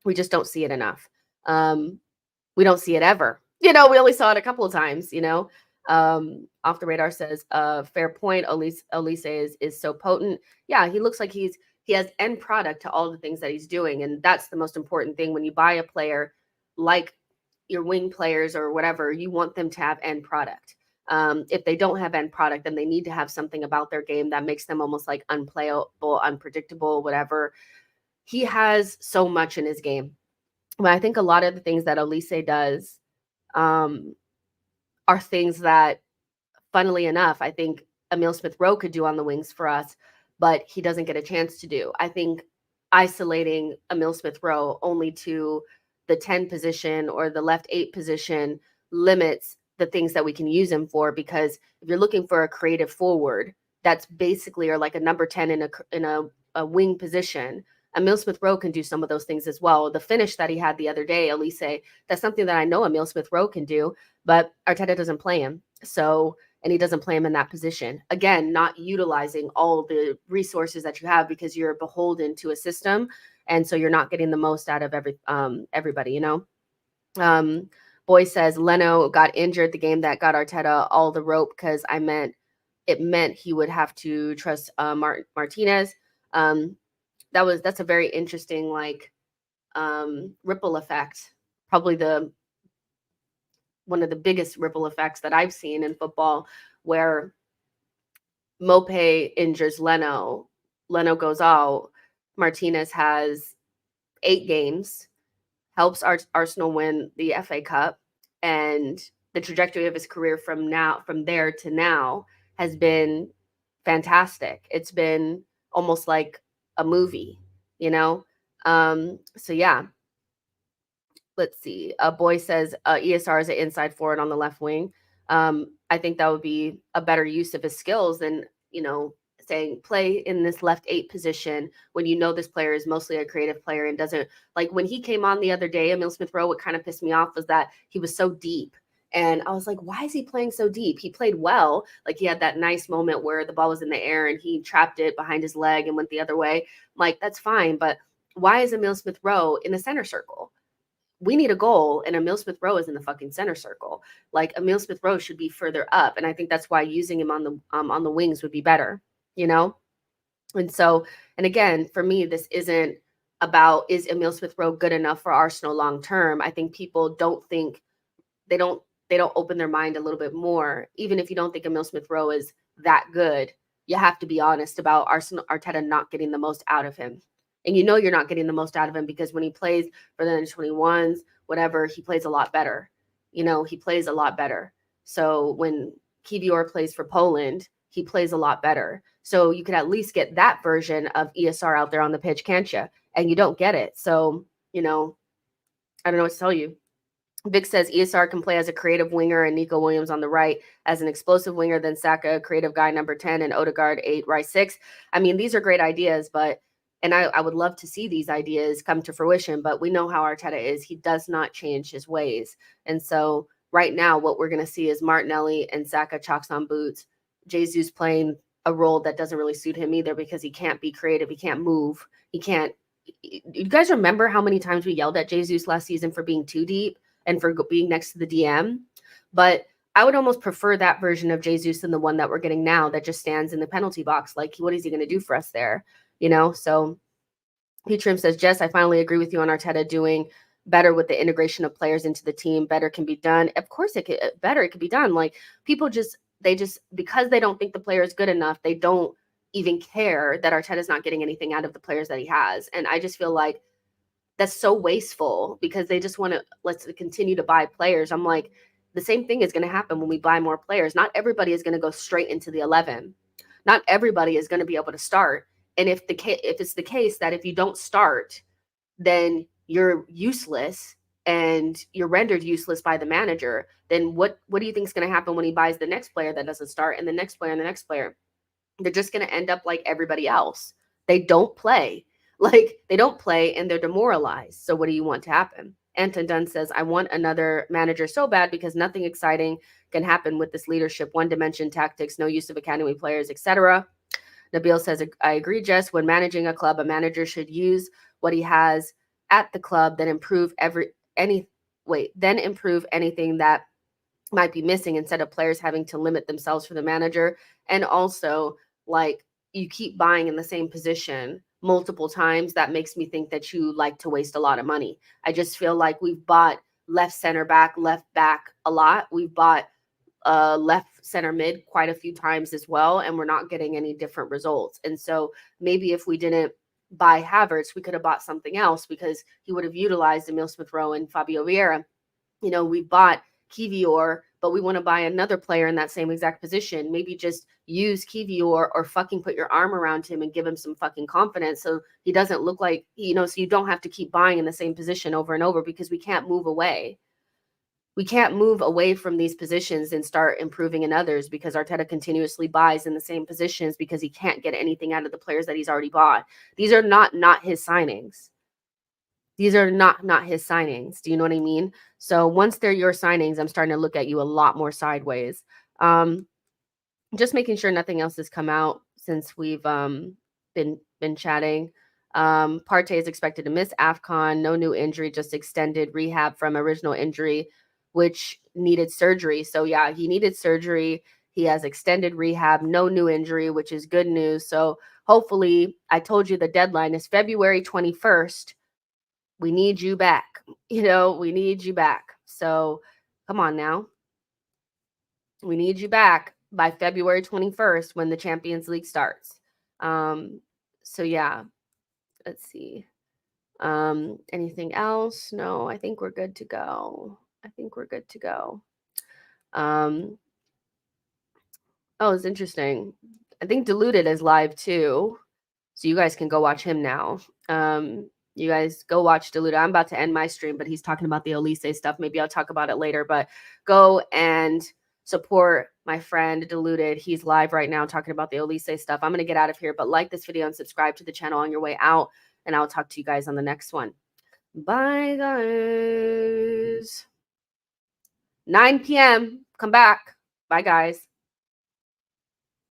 We just don't see it enough. We don't see it ever. You know, we only saw it a couple of times, you know. Off the Radar says, fair point. Olise is so potent. Yeah, he looks like he has end product to all the things that he's doing. And that's the most important thing. When you buy a player like your wing players or whatever, you want them to have end product. If they don't have end product, then they need to have something about their game that makes them almost like unplayable, unpredictable, whatever. He has so much in his game. But I think a lot of the things that Olise does are things that, funnily enough, I think Emile Smith-Rowe could do on the wings for us, but he doesn't get a chance to do. I think isolating Emile Smith-Rowe only to the 10 position or the left 8 position limits the things that we can use him for, because if you're looking for a creative forward, that's basically, or like a number 10 in a wing position, Emil Smith-Rowe can do some of those things as well. The finish that he had the other day, Elise, that's something that I know Emil Smith-Rowe can do, but Arteta doesn't play him. So, and he doesn't play him in that position. Again, not utilizing all the resources that you have because you're beholden to a system. And so you're not getting the most out of everybody, you know? Boy says Leno got injured the game that got Arteta all the rope because it meant he would have to trust Martinez. That's a very interesting ripple effect. Probably one of the biggest ripple effects that I've seen in football, where Mopé injures Leno goes out, Martinez has 8 games, helps Arsenal win the FA Cup, and the trajectory of his career from there to now has been fantastic. It's been almost like a movie, you know? So yeah. Let's see. A boy says ESR is an inside forward on the left wing. I think that would be a better use of his skills than, you know, saying play in this left 8 position when you know this player is mostly a creative player and doesn't, like when he came on the other day, Emil Smith-Rowe, what kind of pissed me off was that he was so deep. And I was like, why is he playing so deep? He played well. Like he had that nice moment where the ball was in the air and he trapped it behind his leg and went the other way. I'm like, that's fine. But why is Emil Smith-Rowe in the center circle? We need a goal, and Emil Smith-Rowe is in the fucking center circle. Like Emil Smith-Rowe should be further up, and I think that's why using him on the wings would be better, you know. And so, and again, for me, this isn't about is Emil Smith-Rowe good enough for Arsenal long term. I think people don't think they don't open their mind a little bit more. Even if you don't think Emil Smith-Rowe is that good, you have to be honest about Arteta not getting the most out of him. And you know you're not getting the most out of him because when he plays for the under-21s, whatever, he plays a lot better. You know, he plays a lot better. So when Kiwior plays for Poland, he plays a lot better. So you could at least get that version of ESR out there on the pitch, can't you? And you don't get it. So, you know, I don't know what to tell you. Vic says ESR can play as a creative winger and Nico Williams on the right as an explosive winger, then Saka, creative guy, number 10, and Odegaard, 8, Rice, 6. I mean, these are great ideas, but and I would love to see these ideas come to fruition, but we know how Arteta is. He does not change his ways. And so right now, what we're going to see is Martinelli and Saka chalks on boots. Jesus playing a role that doesn't really suit him either because he can't be creative. He can't move. He can't. You guys remember how many times we yelled at Jesus last season for being too deep and for being next to the DM? But I would almost prefer that version of Jesus than the one that we're getting now that just stands in the penalty box. Like, what is he going to do for us there? You know, so Petrim says, Jess, I finally agree with you on Arteta doing better with the integration of players into the team. Better can be done. Of course, it could be done. Like people because they don't think the player is good enough, they don't even care that Arteta's not getting anything out of the players that he has. And I just feel like that's so wasteful because they just want to let's continue to buy players. I'm like, the same thing is going to happen when we buy more players. Not everybody is going to go straight into the 11. Not everybody is going to be able to start. And if it's the case that if you don't start, then you're useless and you're rendered useless by the manager, then what do you think is going to happen when he buys the next player that doesn't start and the next player and the next player? They're just going to end up like everybody else. They don't play. And they're demoralized. So what do you want to happen? Anton Dunn says, I want another manager so bad because nothing exciting can happen with this leadership, one-dimension tactics, no use of academy players, etc. Nabil says, I agree, Jess. When managing a club, a manager should use what he has at the club, then improve anything that might be missing instead of players having to limit themselves for the manager. And also, like, you keep buying in the same position multiple times. That makes me think that you like to waste a lot of money. I just feel like we've bought left center back, left back a lot. We've bought left center mid quite a few times as well, and we're not getting any different results. And so maybe if we didn't buy Havertz, we could have bought something else because he would have utilized Emil Smith-Rowe and Fabio Vieira. You know, we bought Kiwior, but we want to buy another player in that same exact position. Maybe just use Kiwior or fucking put your arm around him and give him some fucking confidence so he doesn't look like, you know, so you don't have to keep buying in the same position over and over because we can't move away. we can't move away from these positions and start improving in others, because Arteta continuously buys in the same positions because he can't get anything out of the players that he's already bought. These are not his signings. These are not his signings. Do you know what I mean? So once they're your signings, I'm starting to look at you a lot more sideways. Just making sure nothing else has come out since we've been chatting. Partey is expected to miss AFCON. No new injury, just extended rehab from original injury, which needed surgery. So yeah, he needed surgery. He has extended rehab, no new injury, which is good news. So hopefully, I told you the deadline is February 21st. We need you back. We need you back. So come on now. We need you back by February 21st when the Champions League starts. So yeah, let's see. Anything else? No, I think we're good to go. Oh, it's interesting. I think Diluted is live too. So you guys can go watch him now. You guys go watch Diluted. I'm about to end my stream, but he's talking about the Elise stuff. Maybe I'll talk about it later, but go and support my friend Diluted. He's live right now talking about the Elise stuff. I'm going to get out of here, but like this video and subscribe to the channel on your way out, and I'll talk to you guys on the next one. Bye, guys. 9 p.m. Come back. Bye, guys.